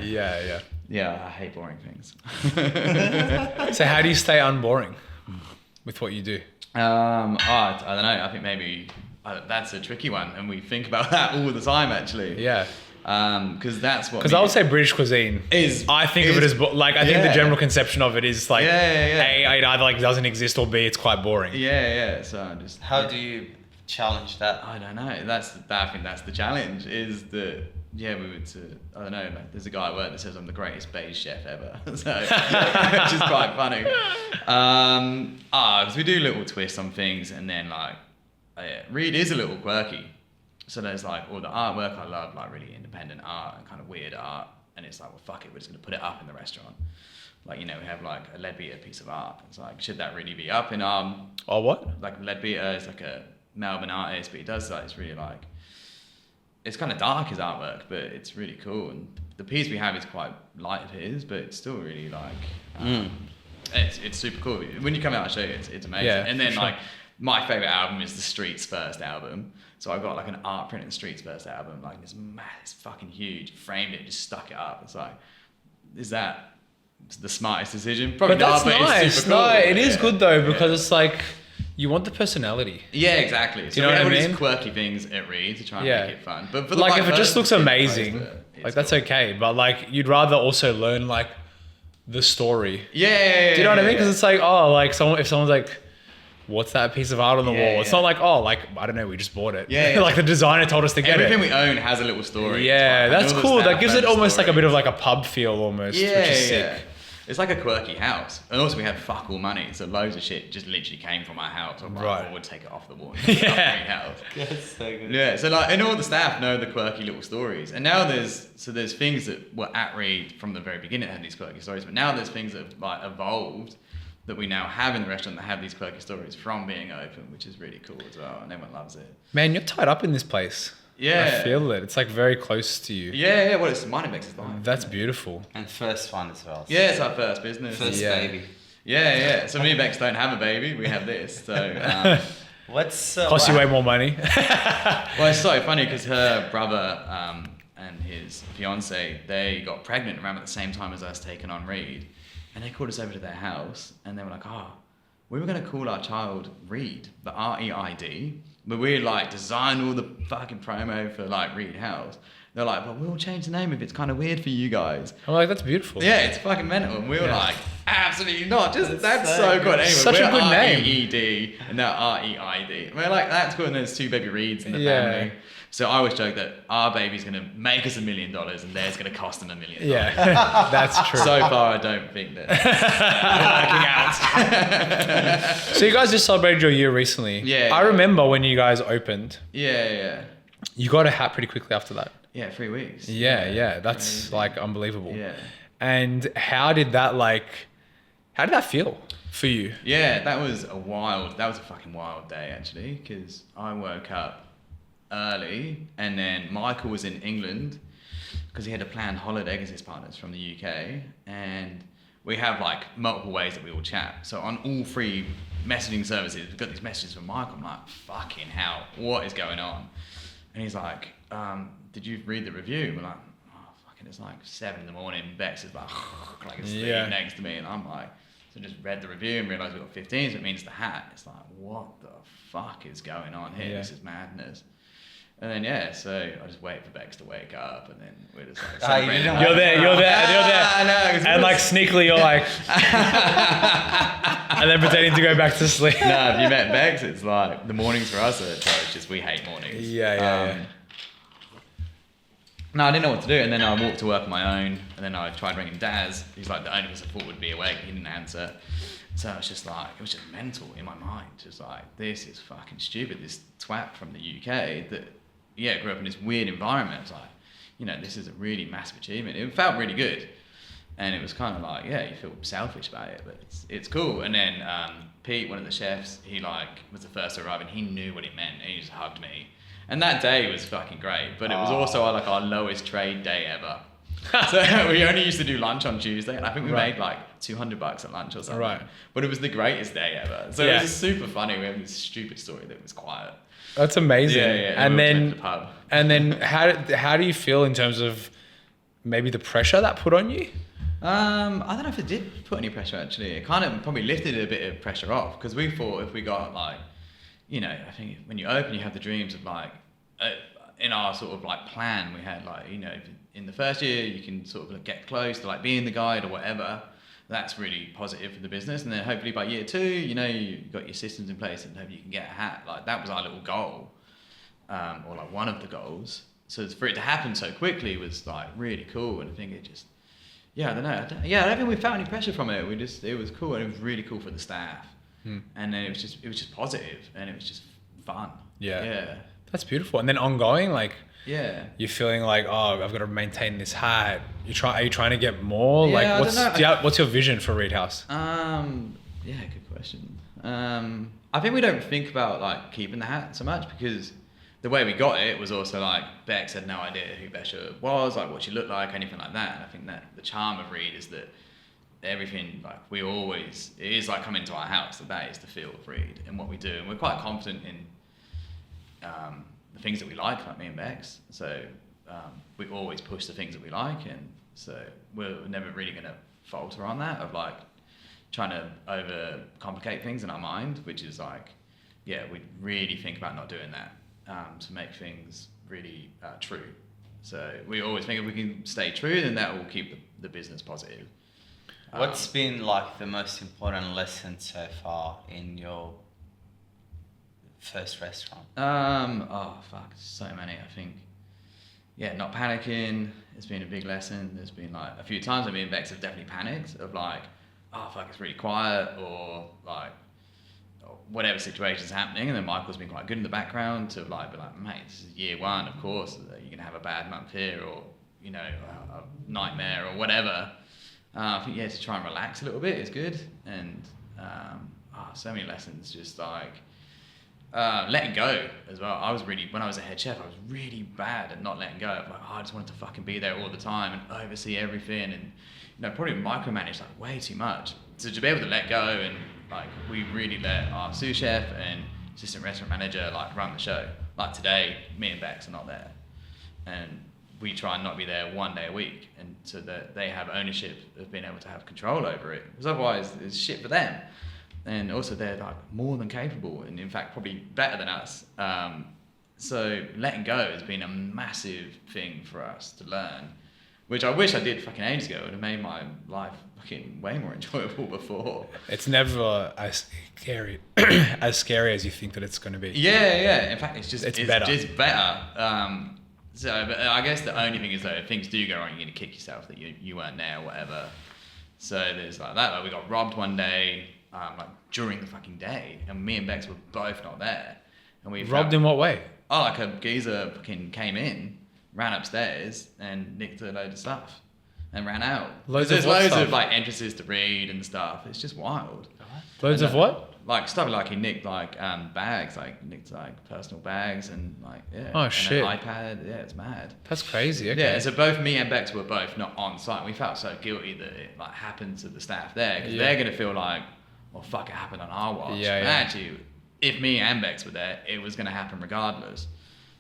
Yeah, I hate boring things. So how do you stay unboring with what you do? I don't know. I think maybe that's a tricky one, and we think about that all the time, actually. Yeah. Because that's what. Because I would say British cuisine is. I think of it as like I think the general conception of it is like A, it either like doesn't exist, or B, it's quite boring. Yeah. So just how do you challenge that? I don't know. I think that's the challenge. Is that we would. I don't know. Like, there's a guy at work that says I'm the greatest beige chef ever, so which is quite funny. Because we do little twists on things, and then like, Reed is a little quirky. So there's like all the artwork I love, like really independent art and kind of weird art, and it's like, well, fuck it, we're just gonna put it up in the restaurant. Like, you know, we have like a Leadbeater piece of art. It's like, should that really be up in what? Like Leadbeater is like a Melbourne artist, but he does like, it's really like, it's kind of dark, his artwork, but it's really cool. And the piece we have is quite light of his, but it's still really like, it's super cool. When you come out, I'll show you, it's amazing. Yeah, and then sure. like, my favorite album is the Streets first album. So I got like an art print of the Streets first album, like this fucking huge, framed it, just stuck it up. It's like, is that the smartest decision? Probably But that's not, nice. it's super cool. No, it is good though, because it's like, you want the personality. Yeah, exactly. So you know what I mean? These quirky things at Reed to try and make it fun. But for the like, right if it just looks person, amazing, like that's cool. okay. But like, you'd rather also learn like the story. Yeah. Do you know what I mean? Because it's like, oh, like if someone's like, what's that piece of art on the wall? It's not like, oh, like, I don't know, we just bought it. Yeah. Like the designer told us to get Everything it. we own has a little story. Yeah, that's cool. That gives it almost like a bit of like a pub feel almost, which is sick. It's like a quirky house. And also we have fuck all money, so loads of shit just literally came from our house. I'm like, we'll take it off the wall. House. That's so good. Yeah, so like, and all the staff know the quirky little stories. And now there's things that were at Reed from the very beginning that had these quirky stories, but now there's things that have like evolved that we now have in the restaurant that have these quirky stories from being open, which is really cool as well, and everyone loves it. Man, you're tied up in this place. Yeah. I feel it. It's like very close to you. Yeah, well, it's mine and Bex's life. That's beautiful. And first one as well. Yeah, it's our first business. First baby. Yeah. So me and Bex don't have a baby, we have this. So What's cost you way more money. well, it's so funny because her brother and his fiance, they got pregnant around at the same time as us taking on Reed. And they called us over to their house, and they were like, we were going to call our child Reed, but R-E-I-D, but we like designed all the fucking promo for like Reed House. They're like, but we'll change the name if it's kind of weird for you guys. I'm like, that's beautiful. Yeah, it's fucking mental. And we were like, absolutely not. That's so good. Anyway, Such a good name. R-E-E-D, and they're R-E-I-D. And we're like, that's cool. And there's 2 baby Reeds in the family. So I always joke that our baby's going to make us $1 million and theirs going to cost them $1 million. Yeah, that's true. So far, I don't think that working out. So you guys just celebrated your year recently. Yeah. I remember when you guys opened. Yeah. You got a hat pretty quickly after that. Yeah, 3 weeks. Yeah. That's like unbelievable. Yeah. And how did that feel for you? Yeah, that was a fucking wild day actually, because I woke up early and then Michael was in England because he had a planned holiday because his partner's from the UK, and we have like multiple ways that we all chat. So on all 3 messaging services, we've got these messages from Michael. I'm like, fucking hell, what is going on? And he's like, did you read the review? We're like, oh, fucking, it's like 7 a.m. Bex is like asleep next to me, and I'm like, so just read the review and realised we got 15, so it means the hat. It's like, what the fuck is going on here? This is madness. And then so I just wait for Bex to wake up, and then we're just like, celebrating. You're there. No, And like sneakily you're like, and then pretending to go back to sleep. No, if you met Bex, it's like the mornings for us are atrocious. We hate mornings. Yeah. No, I didn't know what to do, and then I walked to work on my own, and then I tried ringing Daz. He's like the only person I thought would be awake. He didn't answer. So it was just mental in my mind. Just like, this is fucking stupid. This twat from the UK that, grew up in this weird environment. It's like, this is a really massive achievement. It felt really good. And it was kind of like, you feel selfish about it, but it's cool. And then Pete, one of the chefs, he was the first to arrive, and he knew what it meant, and he just hugged me. And that day was fucking great, but it was also our lowest trade day ever. So we only used to do lunch on Tuesday, and I think we made like $200 at lunch or something. Right. But it was the greatest day ever. So it was just super funny. We have this stupid story that was quiet. That's amazing. Yeah. And we went then, to the pub. and then how do you feel in terms of maybe the pressure that put on you? I don't know if it did put any pressure actually. It kind of probably lifted a bit of pressure off, because we thought if we got like, you know, I think when you open, you have the dreams of like, in our sort of like plan, we had like, you know, in the first year you can sort of get close to like being the guide or whatever. That's really positive for the business. And then hopefully by year 2, you know, you've got your systems in place and hopefully you can get a hat. Like that was our little goal, or like one of the goals. So for it to happen so quickly was like really cool. And I think it just, I don't know. I don't think we felt any pressure from it. It was cool, and it was really cool for the staff. And then it was just positive, and it was just fun. Yeah. That's beautiful. And then ongoing, like, yeah, you're feeling like, oh, I've got to maintain this hat. Are you trying to get more? Yeah, like, I don't know. what's your vision for Reed House? Good question. I think we don't think about like keeping the hat so much, because the way we got it was also like Bex had no idea who Besha was, like what she looked like, anything like that. And I think that the charm of Reed is that everything, like it is like coming to our house. That is the feel of Reed and what we do, and we're quite confident in the things that we like me and Bex. So we always push the things that we like, and so we're never really going to falter on that of like trying to over complicate things in our mind, which is like, we really think about not doing that to make things really true. So we always think if we can stay true, then that will keep the business positive. What's been like the most important lesson so far in your first restaurant? So many. I think, not panicking has been a big lesson. There's been like a few times me and Bex have definitely panicked of like, it's really quiet, or like whatever situation's happening, and then Michael's been quite good in the background to like be like, mate, this is year 1, of course you're gonna have a bad month here, or you know, a nightmare or whatever. I think to try and relax a little bit is good, and so many lessons, just like letting go as well. When I was a head chef, I was really bad at not letting go. Like, I just wanted to fucking be there all the time and oversee everything, and probably micromanage like way too much. So to be able to let go, and like we really let our sous chef and assistant restaurant manager like run the show. Like today, me and Bex are not there, and we try and not be there 1 day a week, and so that they have ownership of being able to have control over it. Because otherwise, it's shit for them. And also, they're like more than capable, and in fact, probably better than us. So letting go has been a massive thing for us to learn, which I wish I did fucking ages ago. It would have made my life fucking way more enjoyable before. It's never as scary as you think that it's going to be. Yeah. In fact, it's better. It's better. But I guess the only thing is though, if things do go wrong, you're going to kick yourself that you weren't there or whatever. So there's like that. Like we got robbed one day, like during the fucking day, and me and Bex were both not there. And we robbed in what way? Oh, like a geezer fucking came in, ran upstairs, and nicked a load of stuff, and ran out. There's loads of like entrances to read and stuff. It's just wild. Loads of what? Like stuff like he nicked like bags, like nicked like personal bags and like Oh and shit. an iPad. Yeah, it's mad. That's crazy. Okay. Yeah, so both me and Bex were both not on site. We felt so guilty that it like happened to the staff there, because they're gonna feel like, well, fuck, it happened on our watch. Yeah, but actually, if me and Bex were there, it was gonna happen regardless.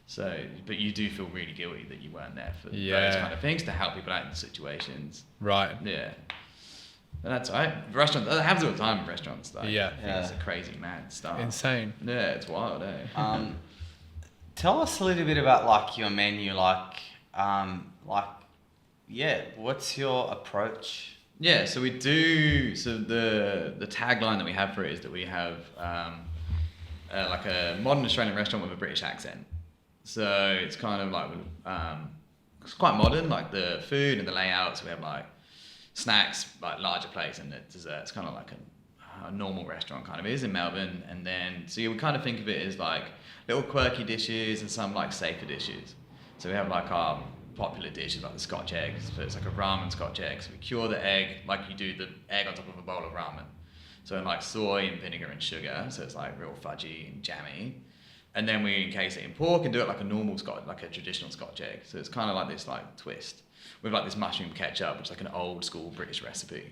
So, but you do feel really guilty that you weren't there for those kind of things to help people out in situations. Right. Yeah. But that's all right. Restaurants, that happens all the time in restaurants. Like, Yeah. It's a crazy, mad stuff. Insane. Yeah, it's wild, eh? Tell us a little bit about like your menu, what's your approach? Yeah, so we do. So the tagline that we have for it is that we have like a modern Australian restaurant with a British accent. So it's kind of like it's quite modern, like the food and the layouts. We have like snacks, like larger plates, and the desserts, kind of like a normal restaurant kind of is in Melbourne. And then so we kind of think of it as like little quirky dishes and some like safer dishes. So we have like our popular dishes like the Scotch eggs. So it's like a ramen Scotch egg. So we cure the egg like you do the egg on top of a bowl of ramen. So in like soy and vinegar and sugar. So it's like real fudgy and jammy. and then we encase it in pork and do it like a normal Scotch, like a traditional Scotch egg. So it's kind of like this like twist with like this mushroom ketchup, which is like an old school British recipe.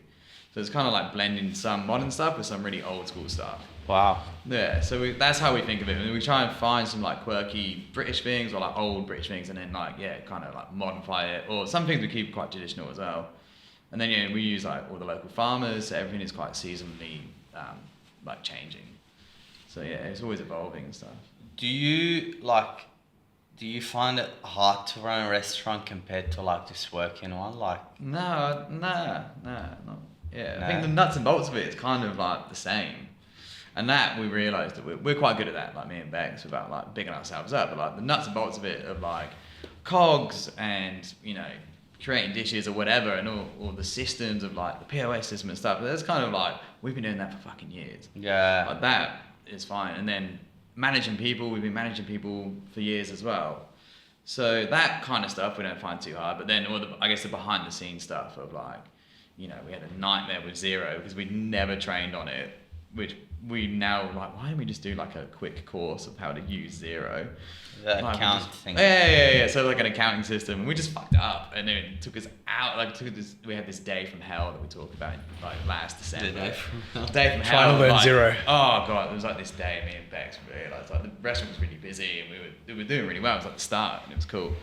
So it's kind of like blending some modern stuff with some really old school stuff. Wow. Yeah, so that's how we think of it. And we try and find some like quirky British things or like old British things, and then like kind of like modify it. Or some things we keep quite traditional as well. And then we use like all the local farmers. So everything is quite seasonally like changing. So yeah, it's always evolving and stuff. Do you find it hard to run a restaurant compared to like just working one? Like No, not. Yeah, I think the nuts and bolts of it is kind of like the same. And that we realised that we're quite good at that, like me and Bex, about like bigging ourselves up. But like the nuts and bolts of it, of like cogs and creating dishes or whatever, and all the systems of like the POS system and stuff. That's kind of like we've been doing that for fucking years. Yeah. Like that is fine. And then managing people, we've been managing people for years as well. So that kind of stuff we don't find too hard. But then I guess the behind the scenes stuff of like, we had a nightmare with Xero because we'd never trained on it, which we now like, why don't we just do like a quick course of how to use Xero? The account thing. Yeah. So like an accounting system, and we just fucked up, and then it took us out. We had this day from hell that we talked about like last December. The day from hell. Day from hell. Trying to learn like, Xero. Oh god, it was like this day. Me and Bex realised like the restaurant was really busy, and we were doing really well. It was like the start, and it was cool.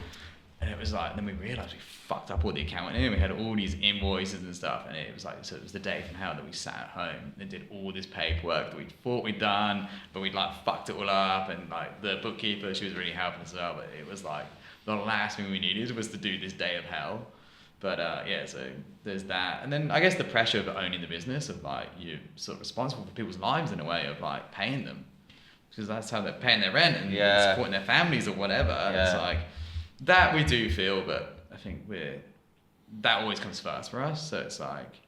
And it was like, then we realised we fucked up all the accounting, and we had all these invoices and stuff, and it was like, so it was the day from hell that we sat at home and did all this paperwork that we thought we'd done, but we'd like fucked it all up, and like the bookkeeper, she was really helping us out, but it was like the last thing we needed was to do this day of hell. But so there's that. And then I guess the pressure of owning the business, of like you're sort of responsible for people's lives in a way, of like paying them, because that's how they're paying their rent and supporting their families or whatever. Yeah. It's like, that we do feel, but I think that always comes first for us. So it's like,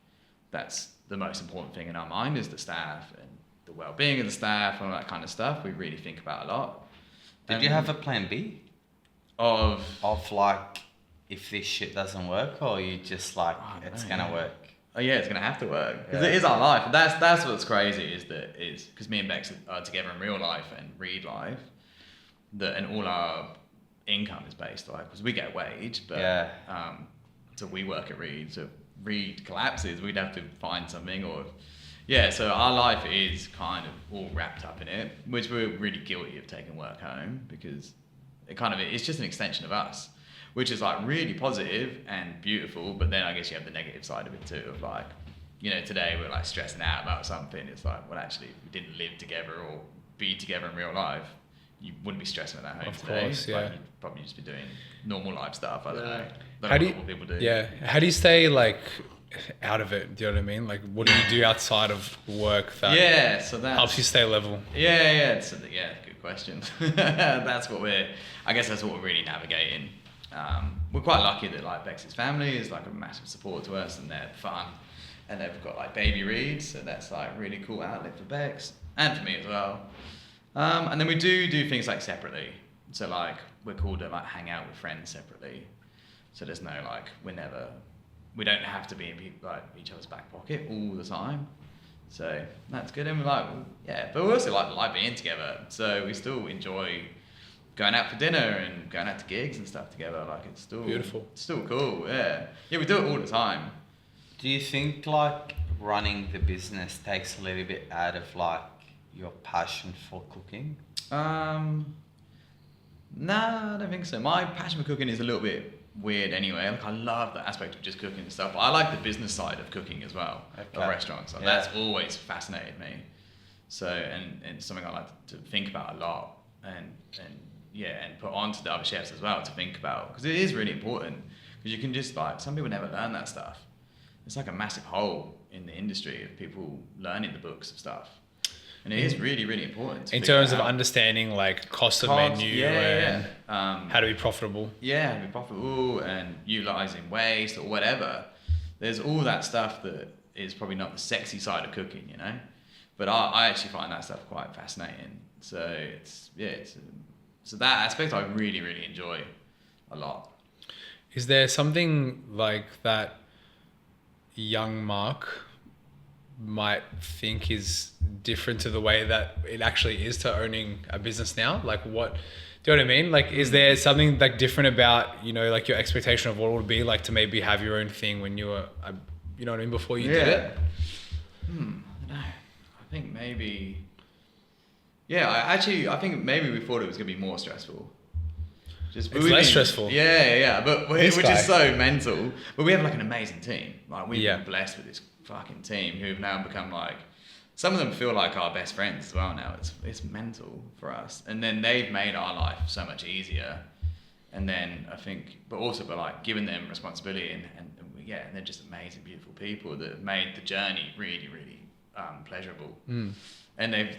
that's the most important thing in our mind, is the staff and the well-being of the staff and all that kind of stuff. We really think about a lot. Did you have a plan B? Of like, if this shit doesn't work, or you just like, it's gonna work? Oh yeah, it's gonna have to work, because it is our life. That's what's crazy, is because me and Bex are together in real life and Reed life, and all our income is based like, because we get a wage, but so we work at Reed. So if Reed collapses, we'd have to find something, so our life is kind of all wrapped up in it, which we're really guilty of taking work home, because it's just an extension of us, which is like really positive and beautiful. But then I guess you have the negative side of it too, of like, today we're like stressing out about something. It's like, well, actually, if we didn't live together or be together in real life, you wouldn't be stressing at home today. Of course, yeah. Like, you'd probably just be doing normal life stuff. I don't know. How do what people do. Yeah. How do you stay like out of it? Do you know what I mean? Like, what do you do outside of work that so that helps you stay level? Yeah. Good question. That's what we're really navigating. We're quite lucky that like Bex's family is like a massive support to us, and they're fun, and they've got like baby Reeds, so that's like really cool outlet for Bex and for me as well. And then we do things like separately. So like we're called to like hang out with friends separately. So there's no like, we don't have to be in each other's back pocket all the time. So that's good. And we're like, but we also like being together. So we still enjoy going out for dinner and going out to gigs and stuff together. Like it's still beautiful. It's still cool. Yeah, we do it all the time. Do you think like running the business takes a little bit out of like your passion for cooking? No, I don't think so. My passion for cooking is a little bit weird anyway. Like I love the aspect of just cooking and stuff, but I like the business side of cooking as well, of restaurants. Like that's always fascinated me. So and something I like to think about a lot, and put on to the other chefs as well to think about, because it is really important, because you can just like, some people never learn that stuff. It's like a massive hole in the industry of people learning the books of stuff. And it is really, really important. In terms of understanding like cost of menu and how to be profitable. Yeah, how to be profitable and utilising waste or whatever. There's all that stuff that is probably not the sexy side of cooking, But I actually find that stuff quite fascinating. So so that aspect I really, really enjoy a lot. Is there something like that young Mark might think is different to the way that it actually is to owning a business now? Like what, do you know what I mean? Like, is there something like different about, you know, like your expectation of what it would be like to maybe have your own thing when you were, you know what I mean, before you did it? I don't know. I think maybe, I think maybe we thought it was going to be more stressful. It's less stressful. Yeah. But which is so mental. But we have like an amazing team. Like we've been blessed with this fucking team who've now become like, some of them feel like our best friends as well now. It's mental for us. And then they've made our life so much easier. And then I think, but like giving them responsibility and they're just amazing, beautiful people that have made the journey really, really pleasurable. And they've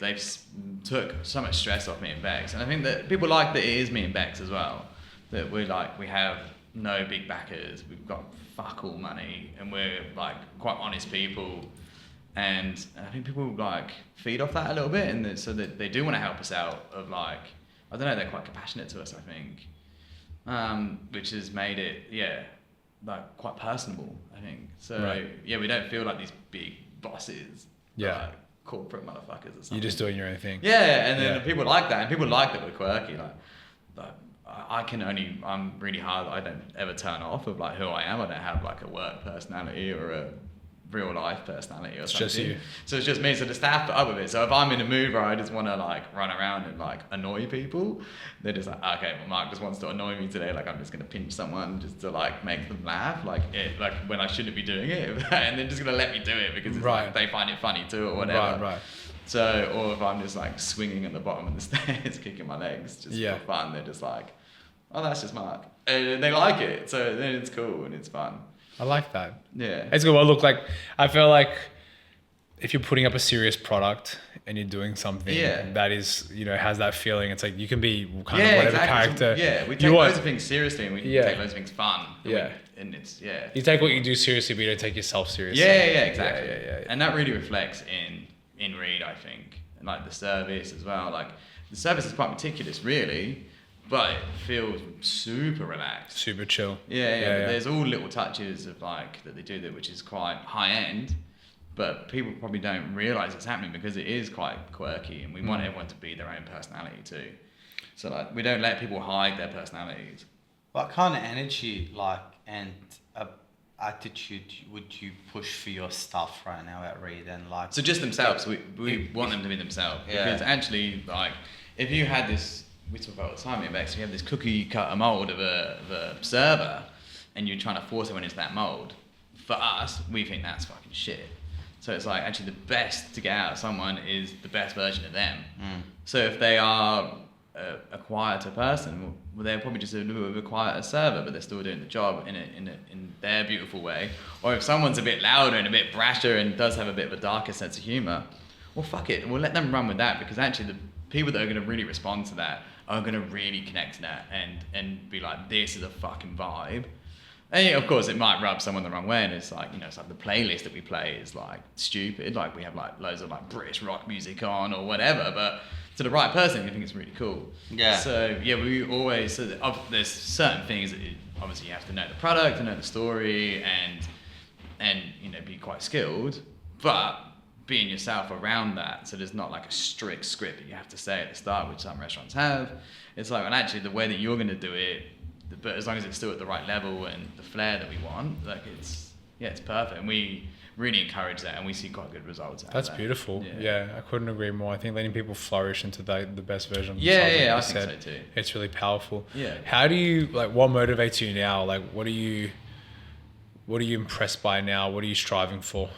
took so much stress off me and Bex. And I think that people like that it is me and Bex as well. That we have no big backers, we've got fuck all money, and we're like quite honest people. And I think people like feed off that a little bit, and so that they do want to help us out. Of like, I don't know, they're quite compassionate to us, I think, which has made it like quite personable, I think. So we don't feel like these big bosses, like corporate motherfuckers or something. You're just doing your own thing. Yeah, and then people like that, and people like that we're quirky. Like I'm really hard. I don't ever turn off of like who I am. I don't have like a work personality or a real life personality or something. It's just you. So it's just me. So the staff put up with it. So if I'm in a mood where I just want to like run around and like annoy people, they're just like, okay, well Mark just wants to annoy me today. Like I'm just gonna pinch someone just to like make them laugh, like when I shouldn't be doing it, and they're just gonna let me do it because it's like they find it funny too or whatever. Right. So, or if I'm just like swinging at the bottom of the stairs, kicking my legs just for fun, they're just like, oh, that's just Mark, and they like it. So then it's cool and it's fun. I like that. Yeah. It's good. Well, look, like, I feel like if you're putting up a serious product and you're doing something that is, you know, has that feeling, it's like you can be kind of whatever character. So, we take loads of things seriously and we take loads of things fun. And it's, You take what you do seriously, but you don't take yourself seriously. Yeah, exactly. Yeah. And that really reflects in Reed, I think. And like the service as well. Like the service is quite meticulous, really. But it feels super relaxed. Super chill. Yeah. There's all little touches of like that they do that, which is quite high end, but people probably don't realise it's happening because it is quite quirky, and we want everyone to be their own personality too. So like we don't let people hide their personalities. What kind of energy and attitude would you push for your staff right now at Reed and like? So just themselves. We want them to be themselves because actually like if you had this. We talk about all the time in Bex, you have this cookie cutter mold of a server and you're trying to force everyone into that mold. For us, we think that's fucking shit. So it's like actually the best to get out of someone is the best version of them. So if they are a quieter person, well, they're probably just a little bit of a quieter server, but they're still doing the job in their beautiful way. Or if someone's a bit louder and a bit brasher and does have a bit of a darker sense of humour, well fuck it, we'll let them run with that, because actually the people that are going to really respond to that are going to really connect to that and be like, this is a fucking vibe. And of course it might rub someone the wrong way, and it's like, you know, it's like the playlist that we play is like stupid, like we have like loads of like British rock music on or whatever, but to the right person you think it's really cool. So we always, there's certain things that obviously you have to know the product and know the story and you know, be quite skilled, but being yourself around that, so there's not like a strict script that you have to say at the start, which some restaurants have. It's like, and actually the way that you're going to do it, but as long as it's still at the right level and the flair that we want, like it's perfect, and we really encourage that, and we see quite good results out of that. That's beautiful. I couldn't agree more. I think letting people flourish into the best version of themselves. I think so too. It's really powerful. How do you, like, what motivates you now? Like, what are you impressed by now? What are you striving for?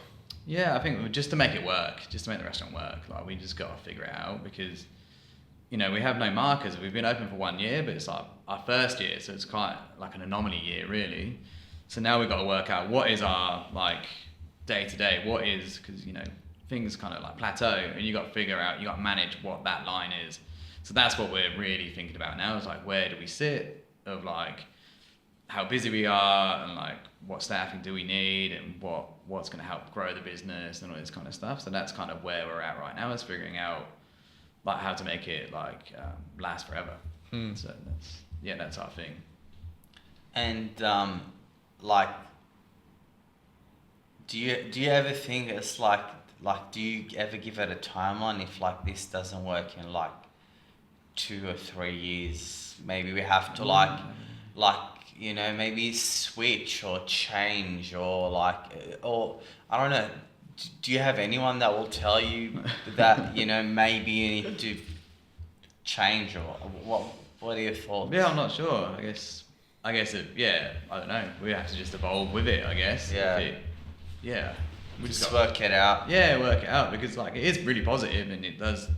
I think just to make it work, just to make the restaurant work, like we just got to figure it out, because, you know, we have no markers. We've been open for 1 year, but it's like our first year, so it's quite like an anomaly year, really. So now we've got to work out what is our like day to day, what is, because, you know, things kind of like plateau, and you got to figure out, you got to manage what that line is. So that's what we're really thinking about now, is like, where do we sit, of like how busy we are, and like what staffing do we need, and what's going to help grow the business and all this kind of stuff. So that's kind of where we're at right now, is figuring out like how to make it like last forever. So that's our thing. And like, do you ever think it's like like, do you ever give it a timeline if like this doesn't work in like 2 or 3 years? Maybe we have to like you know, maybe switch or change or like, or I don't know. Do you have anyone that will tell you that, you know, maybe you need to change, or what are your thoughts? Yeah, I'm not sure. I guess it, yeah, I don't know. We have to just evolve with it, I guess. Yeah. We Just work it out. Yeah, work it out, because like it is really positive and it does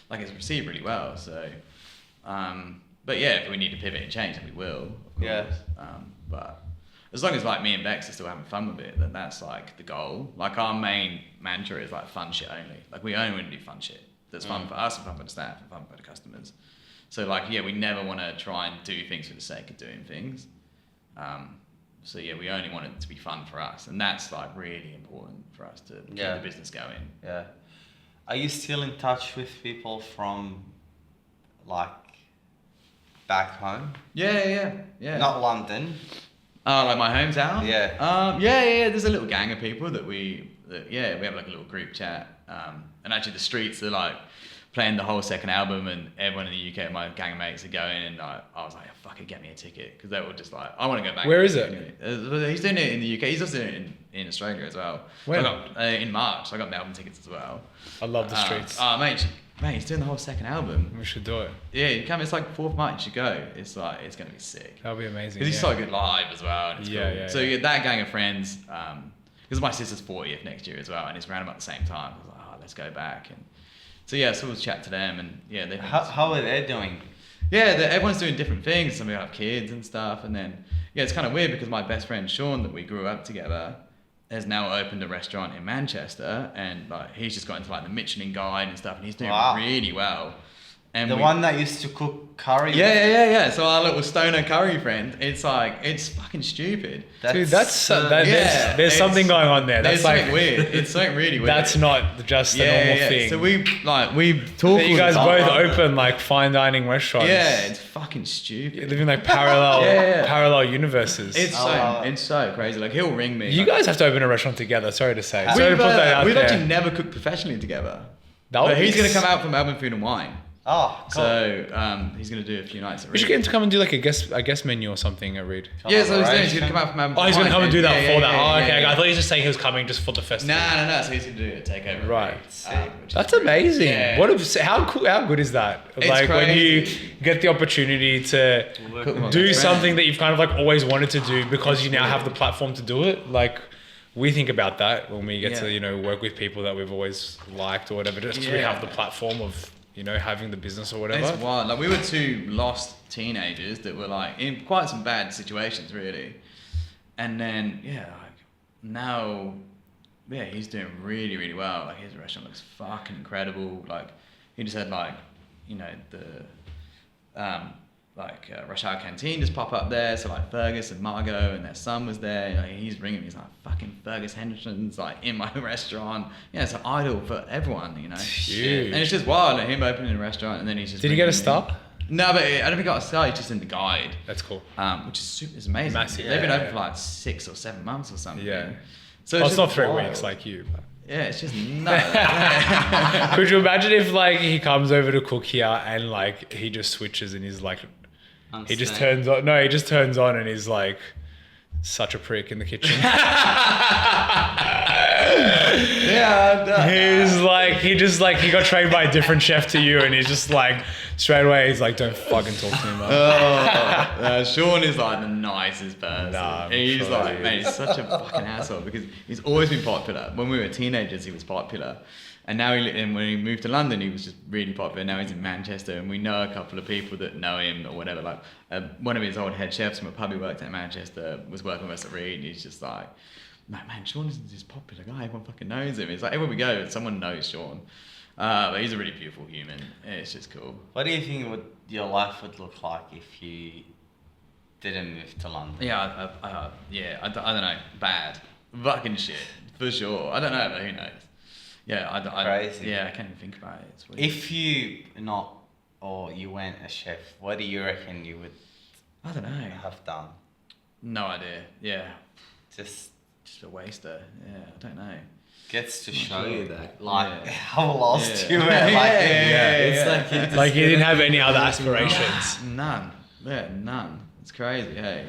like it's received really well. So but yeah, if we need to pivot and change, then we will, of course. Yeah. But as long as like me and Bex are still having fun with it, then that's like the goal. Like our main mantra is like fun shit only. Like we only want to do fun shit that's fun for us and fun for the staff and fun for the customers. So like, yeah, we never want to try and do things for the sake of doing things. So yeah, we only want it to be fun for us, and that's like really important for us to keep the business going. Yeah. Are you still in touch with people from like back home? Yeah. Not London. Like my hometown? Yeah. Yeah. There's a little gang of people that we have like a little group chat. And actually the streets are like playing the whole second album, and everyone in the UK, my gang of mates are going, and I was like, fuck it, get me a ticket, because they were just like, I want to go back. Where is it? Anyway. He's doing it in the UK. He's also doing it in Australia as well. When? So I got, in March, so I got Melbourne tickets as well. I love the streets. Mate, he's doing the whole second album. We should do it. Yeah, you come. It's like 4th March. You should go. It's like it's gonna be sick. That'll be amazing. Because he's so good live as well. And it's cool. So yeah. that gang of friends. Because my sister's 40th next year as well, and it's around about the same time. I was like, let's go back. And so we'll chat to them, and yeah, how are they doing? Yeah, everyone's doing different things. Some people have kids and stuff, and then it's kind of weird because my best friend Sean, that we grew up together, has now opened a restaurant in Manchester, and like he's just got into like the Michelin Guide and stuff, and he's doing really well. And one that used to cook curry. Yeah. So our little stoner curry friend, it's fucking stupid. Dude, there's something going on there. That's something weird. It's something really weird. That's not just a normal thing. So we talk. You guys both open like fine dining restaurants. Yeah, it's fucking stupid. You're living like parallel universes. It's so crazy. Like he'll ring me. You guys have to open a restaurant together. Sorry to say. We've actually never cooked professionally together. But he's gonna come out for Melbourne Food and Wine. Oh, cool. So he's going to do a few nights at Reed. We should get him to come and do like a guest menu or something at Reed. So he's going to come out from Melbourne. Oh, he's going to come and do that for that. Yeah, Okay. I thought he was just saying he was coming just for the festival. No. So he's going to do a takeover. Right. That's amazing. Yeah. How good is that? It's like crazy. when you get the opportunity to do something that you've kind of like always wanted to do because you now have the platform to do it. Like we think about that when we get to work with people that we've always liked or whatever, just because we have the platform of having the business or whatever. It's wild. Like we were two lost teenagers that were like in quite some bad situations, really. And then now he's doing really, really well. Like his restaurant looks fucking incredible. Like he just had Rush Hour Canteen just pop up there. So like Fergus and Margot and their son was there. He's ringing me. He's like, fucking Fergus Henderson's like in my restaurant. It's an idol for everyone, Huge. And it's just wild, like him opening a restaurant and then he's just. Did he get a star? No, but I don't think he got a star. He's just in the guide. That's cool. Which is amazing. Massive. They've been open for like 6 or 7 months or something. Yeah. So it's not 3 weeks like you. But. Yeah, it's just nuts. Could you imagine if like he comes over to cook here and like he just switches and he's like. He just turns on. No, he just turns on and he's like such a prick in the kitchen. He's like, he got trained by a different chef to you, and he's just like straight away. He's like, don't fucking talk to me, man. Sean is like the nicest person. He's sure like, man, he's such a fucking asshole because he's always been popular. When we were teenagers, he was popular. And now when he moved to London, he was just really popular. Now he's in Manchester, and we know a couple of people that know him or whatever. Like one of his old head chefs from a pub he worked at in Manchester was working with us at Reed, and he's just like, man, Sean is this popular guy. Everyone fucking knows him. It's like everywhere we go, someone knows Sean. But he's a really beautiful human. It's just cool. What do you think your life would look like if you didn't move to London? Yeah, I don't know. Bad. Fucking shit. For sure. I don't know, but who knows? Yeah, Crazy. I can't even think about it. It's weird. If you you weren't a chef, what do you reckon you would? I don't know. Have done. No idea. Yeah. Just a waster. Yeah, I don't know. Gets to Not show sure. you that, like, Yeah. how lost you were. Yeah, Like, yeah. it's Like you didn't have any other aspirations. None. Yeah, none. It's crazy, hey.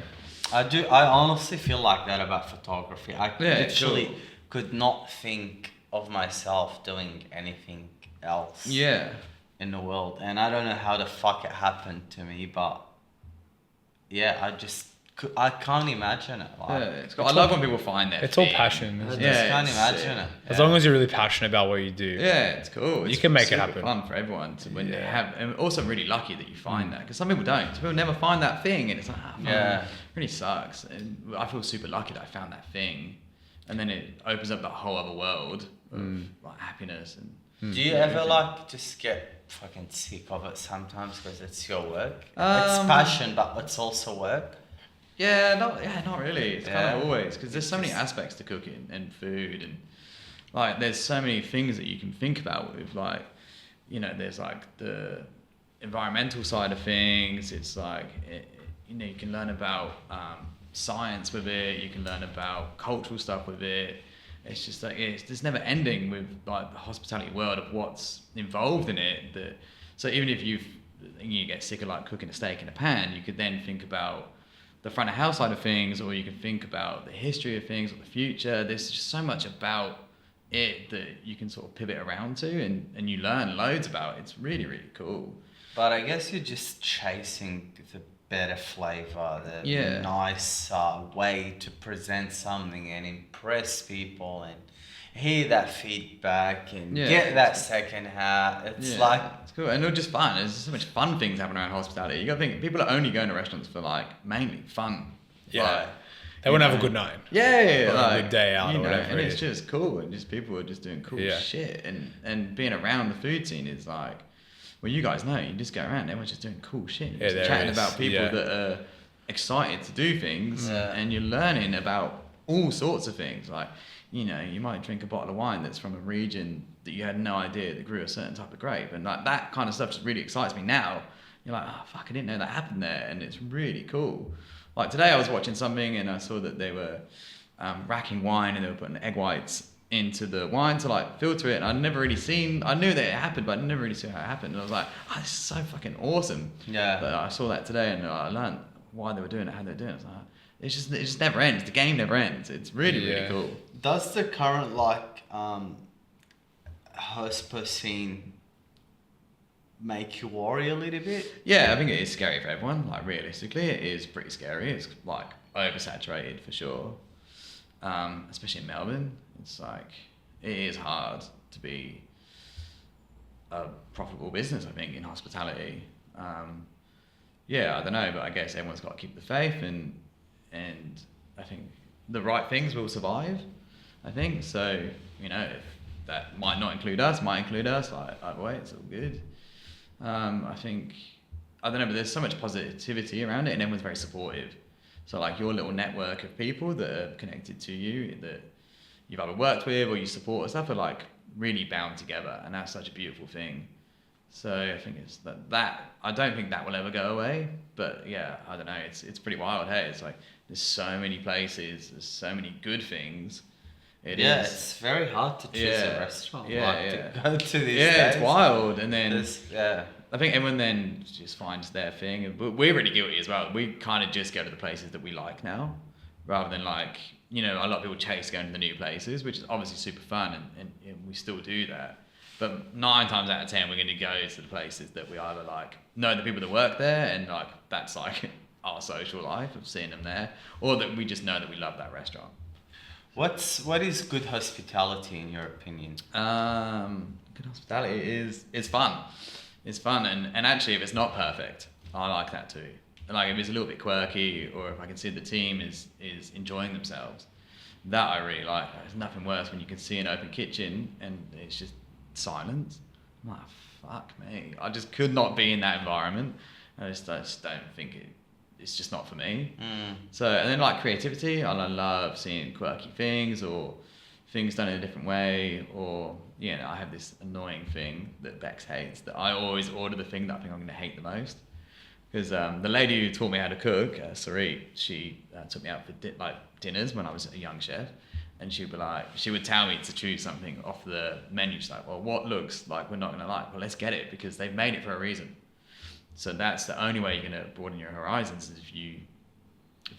I honestly feel like that about photography. I Yeah, literally cool. could not think of myself doing anything else Yeah. in the world. And I don't know how the fuck it happened to me, but yeah, I can't imagine it. Like, Yeah, it's cool. I love when people find their It's all thing. passion. I Isn't just it? Yeah, can't it's imagine sick. it. As long as you're really passionate about what you do. Yeah, it's cool. You It's can make it super happen. fun for everyone to when they Yeah. have, and also really lucky that you find that because some people don't. Some people never find that thing, and it's like, Yeah. it really sucks. And I feel super lucky that I found that thing, and then it opens up that whole other world of like happiness and. Do you ever like just get fucking sick of it sometimes because it's your work? It's passion, but it's also work. Yeah, not really. It's kind Yeah. of always because there's so many aspects to cooking and food and like there's so many things that you can think about with like, there's like the environmental side of things. It's like you can learn about science with it. You can learn about cultural stuff with it. It's just like it's never ending with like the hospitality world of what's involved in it. So even if you get sick of like cooking a steak in a pan, you could then think about the front of house side of things, or you can think about the history of things or the future. There's just so much about it that you can sort of pivot around to and you learn loads about. It's really, really cool. But I guess you're just chasing the better flavor, the nice way to present something and impress people and hear that feedback and get that second hat. It's like... It's cool. And it's just fun. There's so much fun things happening around hospitality. You got to think, people are only going to restaurants for like mainly fun. Yeah. Like, They want to have a good night. Yeah, Or like, a good day out or whatever and it it's is. just cool, and just people are just doing cool shit, and being around the food scene is like, well, you guys know, you just go around, everyone's just doing cool shit, you're just chatting about people that are excited to do things, and you're learning about all sorts of things, like, you might drink a bottle of wine that's from a region that you had no idea that grew a certain type of grape, and like that kind of stuff just really excites me now. You're like, oh fuck, I didn't know that happened there, and it's really cool. Like today I was watching something and I saw that they were racking wine and they were putting egg whites into the wine to like filter it, and I knew that it happened, but I never really saw how it happened, and I was like, oh, this is so fucking awesome. Yeah. But I saw that today and I learned why they were doing it, how they were doing it. It's like, it just never ends. The game never ends. It's really, really cool. Does the current hospo scene make you worry a little bit? Yeah, I think it is scary for everyone. Like realistically, it is pretty scary. It's like oversaturated for sure. Especially in Melbourne, it's like it is hard to be a profitable business. I think in hospitality. I don't know, but I guess everyone's got to keep the faith, and I think the right things will survive. I think so. If that might not include us, might include us. Either way, it's all good. I think, I don't know, but there's so much positivity around it, and everyone's very supportive. So like your little network of people that are connected to you, that you've either worked with or you support and stuff, are like really bound together, and that's such a beautiful thing. So I think it's that I don't think that will ever go away, but yeah, I don't know, it's pretty wild. Hey, it's like there's so many places, there's so many good things. It's very hard to choose a restaurant. To go to these days. It's wild, and then I think everyone then just finds their thing. But we're really guilty as well. We kind of just go to the places that we like now, rather than like, a lot of people chase going to the new places, which is obviously super fun, and we still do that. But 9 times out of 10, we're going to go to the places that we either like know the people that work there, and like that's like our social life of seeing them there, or that we just know that we love that restaurant. What is good hospitality in your opinion? Good hospitality is fun. It's fun, and actually, if it's not perfect, I like that too. Like if it's a little bit quirky, or if I can see the team is enjoying themselves, that I really like. There's nothing worse when you can see an open kitchen and it's just silence. I'm like, fuck me. I just could not be in that environment. I just don't think it's just not for me. So, and then like creativity, I love seeing quirky things or things done in a different way, or I have this annoying thing that Bex hates, that I always order the thing that I think I'm going to hate the most. Because the lady who taught me how to cook, Sarit, she took me out for dinners when I was a young chef, and she would tell me to choose something off the menu. She's like, well, what looks like we're not going to like? Well, let's get it because they've made it for a reason. So that's the only way you're going to broaden your horizons is if you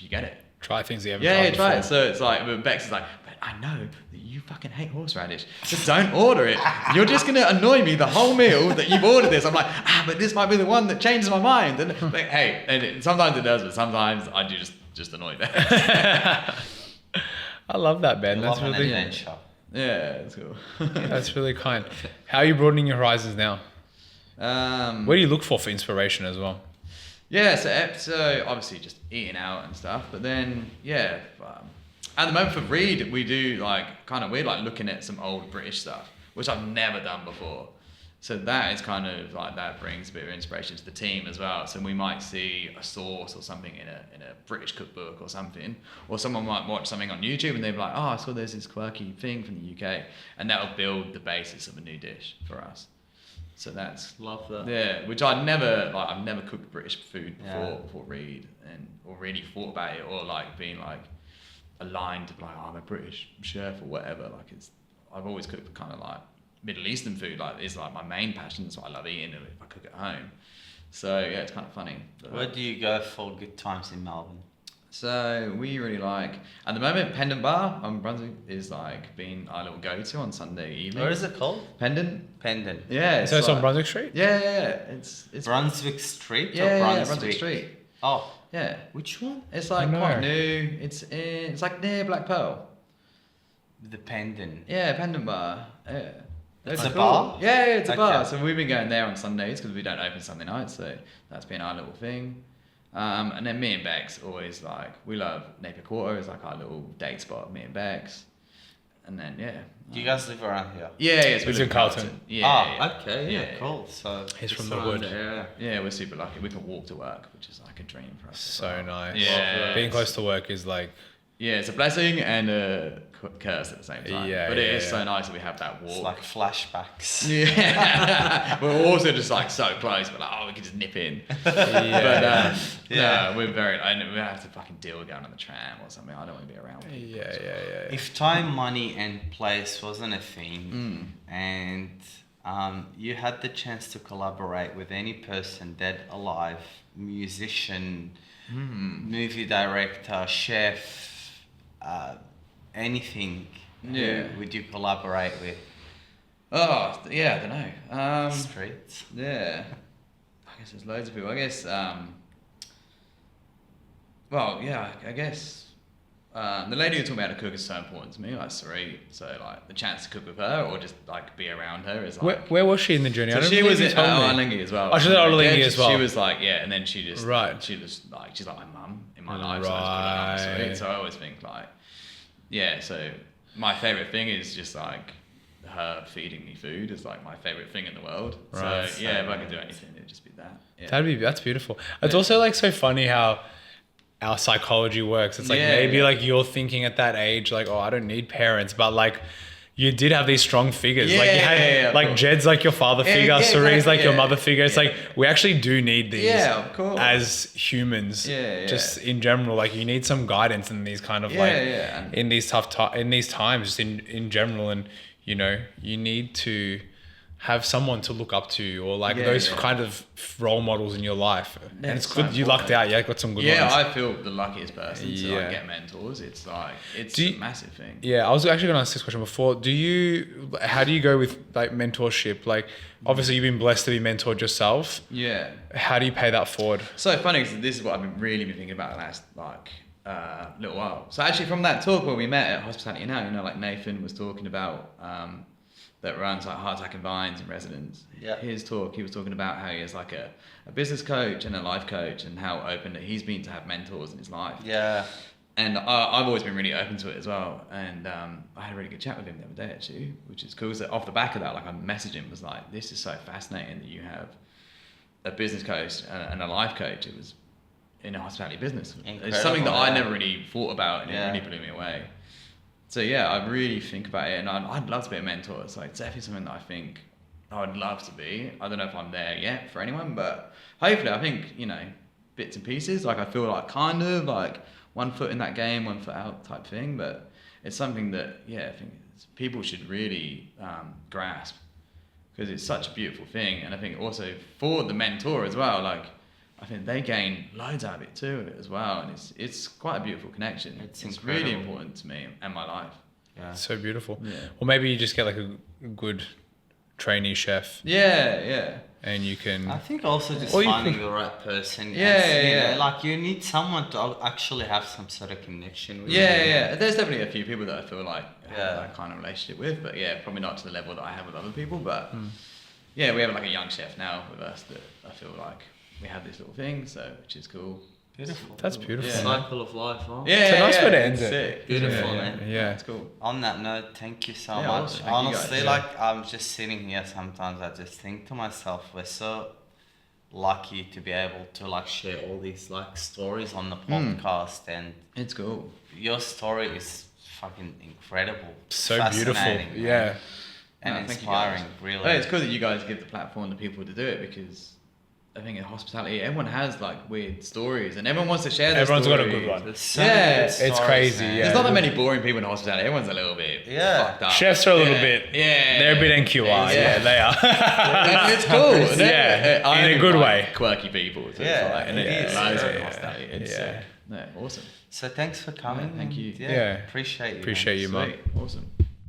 get it. Try things you haven't tried before. Try it. So it's like, but Bex is like, but I know that you fucking hate horseradish. Just don't order it. You're just going to annoy me the whole meal that you've ordered this. I'm like, but this might be the one that changes my mind. And like, hey, and sometimes it does, but sometimes I do just annoy Bex. I love that, Ben. That's really adventure. Yeah, it's cool. That's really kind. How are you broadening your horizons now? What do you look for inspiration as well? Yeah, so obviously just eating out and stuff, but then at the moment for Read we do like kind of weird like looking at some old British stuff, which I've never done before. So that is kind of like that brings a bit of inspiration to the team as well. So we might see a sauce or something in a British cookbook or something, or someone might watch something on YouTube and they'll be like, oh, I saw there's this quirky thing from the UK, and that'll build the basis of a new dish for us. So that's love that. Yeah, which I've never cooked British food before Read or really thought about it or like being like aligned to like I'm a British chef or whatever. Like I've always cooked kind of like Middle Eastern food. Like is like my main passion. That's what I love eating if I cook at home. So yeah, it's kind of funny. Where do you go for good times in Melbourne? So we really like at the moment Pendant Bar on Brunswick is like being our little go-to on Sunday evening. What is it called? Pendant. So Yeah. it's like, on Brunswick Street? Yeah. It's Brunswick Street or Brunswick? Brunswick Street. Oh. Yeah. Which one? It's like quite new. It's like near Black Pearl. The Pendant. Yeah, Pendant Bar. Yeah. It's a bar? Yeah, it's a bar. So we've been going there on Sundays because we don't open Sunday nights. So that's been our little thing. And then me and Bex always like, we love Napier Quarter. It's like our little date spot, me and Bex. And then, Do you guys live around here? Yeah, yes, we It's live in Carlton. Yeah. Okay, yeah, cool. So he's from the hood. Yeah, we're super lucky. We can walk to work, which is like a dream for us. So nice. Yeah. Being close to work is like... Yeah, it's a blessing and a curse at the same time. Yeah, but it is so nice that we have that walk. It's like flashbacks. Yeah. We're also just like so close, but like, we can just nip in. No, we're very, we have to fucking deal with going on the tram or something. I don't want to be around people. Yeah. If time, money and place wasn't a thing and you had the chance to collaborate with any person, dead, alive, musician, movie director, chef, anything, who would you collaborate with? Oh, yeah, I don't know. Streets. Yeah. I guess there's loads of people. I guess, well, yeah, I guess the lady who taught me how to cook is so important to me, like Sari. So, like, the chance to cook with her or just, like, be around her is like... Where was she in the journey? So she was at Olingi as well. Oh, she was at Olingi as well. She was like, and then she just... Right. She's like my mum in my life, so I just put her on Sari. So I always think, like... Yeah, so my favourite thing is just, like, her feeding me food is, like, my favourite thing in the world. Right. So, yeah, if I could do anything, it'd just be that. Yeah. That's beautiful. It's also, like, so funny how our psychology works. It's like maybe like you're thinking at that age, like, oh, I don't need parents, but like you did have these strong figures. Like you had like Jed's like your father figure, Sari's like your mother figure. It's like we actually do need these as humans. Just in general, like you need some guidance in these kind of in these in these times, just in general, and you know, you need to have someone to look up to or like those kind of role models in your life. And it's good you lucked out. Yeah, got some good ones. Yeah, I feel the luckiest person to like get mentors. It's like, it's a massive thing. Yeah, I was actually going to ask this question before. How do you go with like mentorship? Like obviously you've been blessed to be mentored yourself. Yeah. How do you pay that forward? So funny because this is what I've been really thinking about the last like little while. So actually from that talk where we met at Hospitality Now, you know, like Nathan was talking about that runs like Heart Attack and Vines in residence. Yeah. His talk, he was talking about how he is like a business coach and a life coach and how open that he's been to have mentors in his life. Yeah. And I've always been really open to it as well. And I had a really good chat with him the other day actually, which is cool. So off the back of that, like I messaged him, was like, this is so fascinating that you have a business coach and a life coach. It was in a hospitality business. Incredible, it's something that I never really thought about and it really blew me away. So yeah, I really think about it, and I'd love to be a mentor. It's like definitely something that I think I would love to be. I don't know if I'm there yet for anyone, but hopefully I think, you know, bits and pieces. Like I feel like kind of like one foot in that game, one foot out type thing. But it's something that, I think people should really grasp, because it's such a beautiful thing. And I think also for the mentor as well, like, I think they gain loads out of it too as well. And it's quite a beautiful connection. It's really important to me and my life. Yeah. So beautiful. Yeah. Well, maybe you just get like a good trainee chef. Yeah. And you can... I think also just Or you finding could- the right person. Yeah, You yeah. know, like you need someone to actually have some sort of connection with. Yeah. There's definitely a few people that I feel like I have Yeah. that kind of relationship with, but probably not to the level that I have with other people. But we have like a young chef now with us that I feel like we have this little thing, so which is cool. Beautiful. That's beautiful. Yeah. Cycle of life, huh? Yeah, It's a nice way to end it's it. sick. Beautiful, Yeah, man. yeah. It's cool. On that note, thank you so Yeah, much. awesome. Thank you guys. Honestly, Yeah. like I'm just sitting here sometimes, I just think to myself, we're so lucky to be able to like share all these like stories on the podcast, and It's cool. your story is fucking incredible. So beautiful. Fascinating, man. Yeah. And No, thank you inspiring, guys. really. Hey, it's cool that you guys give the platform to people to do it, because I think in hospitality, everyone has like weird stories and everyone wants to share their Everyone's got a stories. good one. There's so Yeah, many good it's stories, crazy, man. yeah. There's not that many boring people in hospitality. Everyone's a little bit fucked up. Chefs are a little Yeah. bit... Yeah. They're a bit NQR. Yeah, they are. And it's cool. isn't it? Yeah, I in a only good like way. Quirky people. So Yeah, it's like, and it it's is. loads Yeah, in yeah, hospitality. It's yeah. awesome. So thanks for coming. thank you. Yeah. Yeah. Appreciate you. Appreciate man. you, Mark. Sweet. Awesome.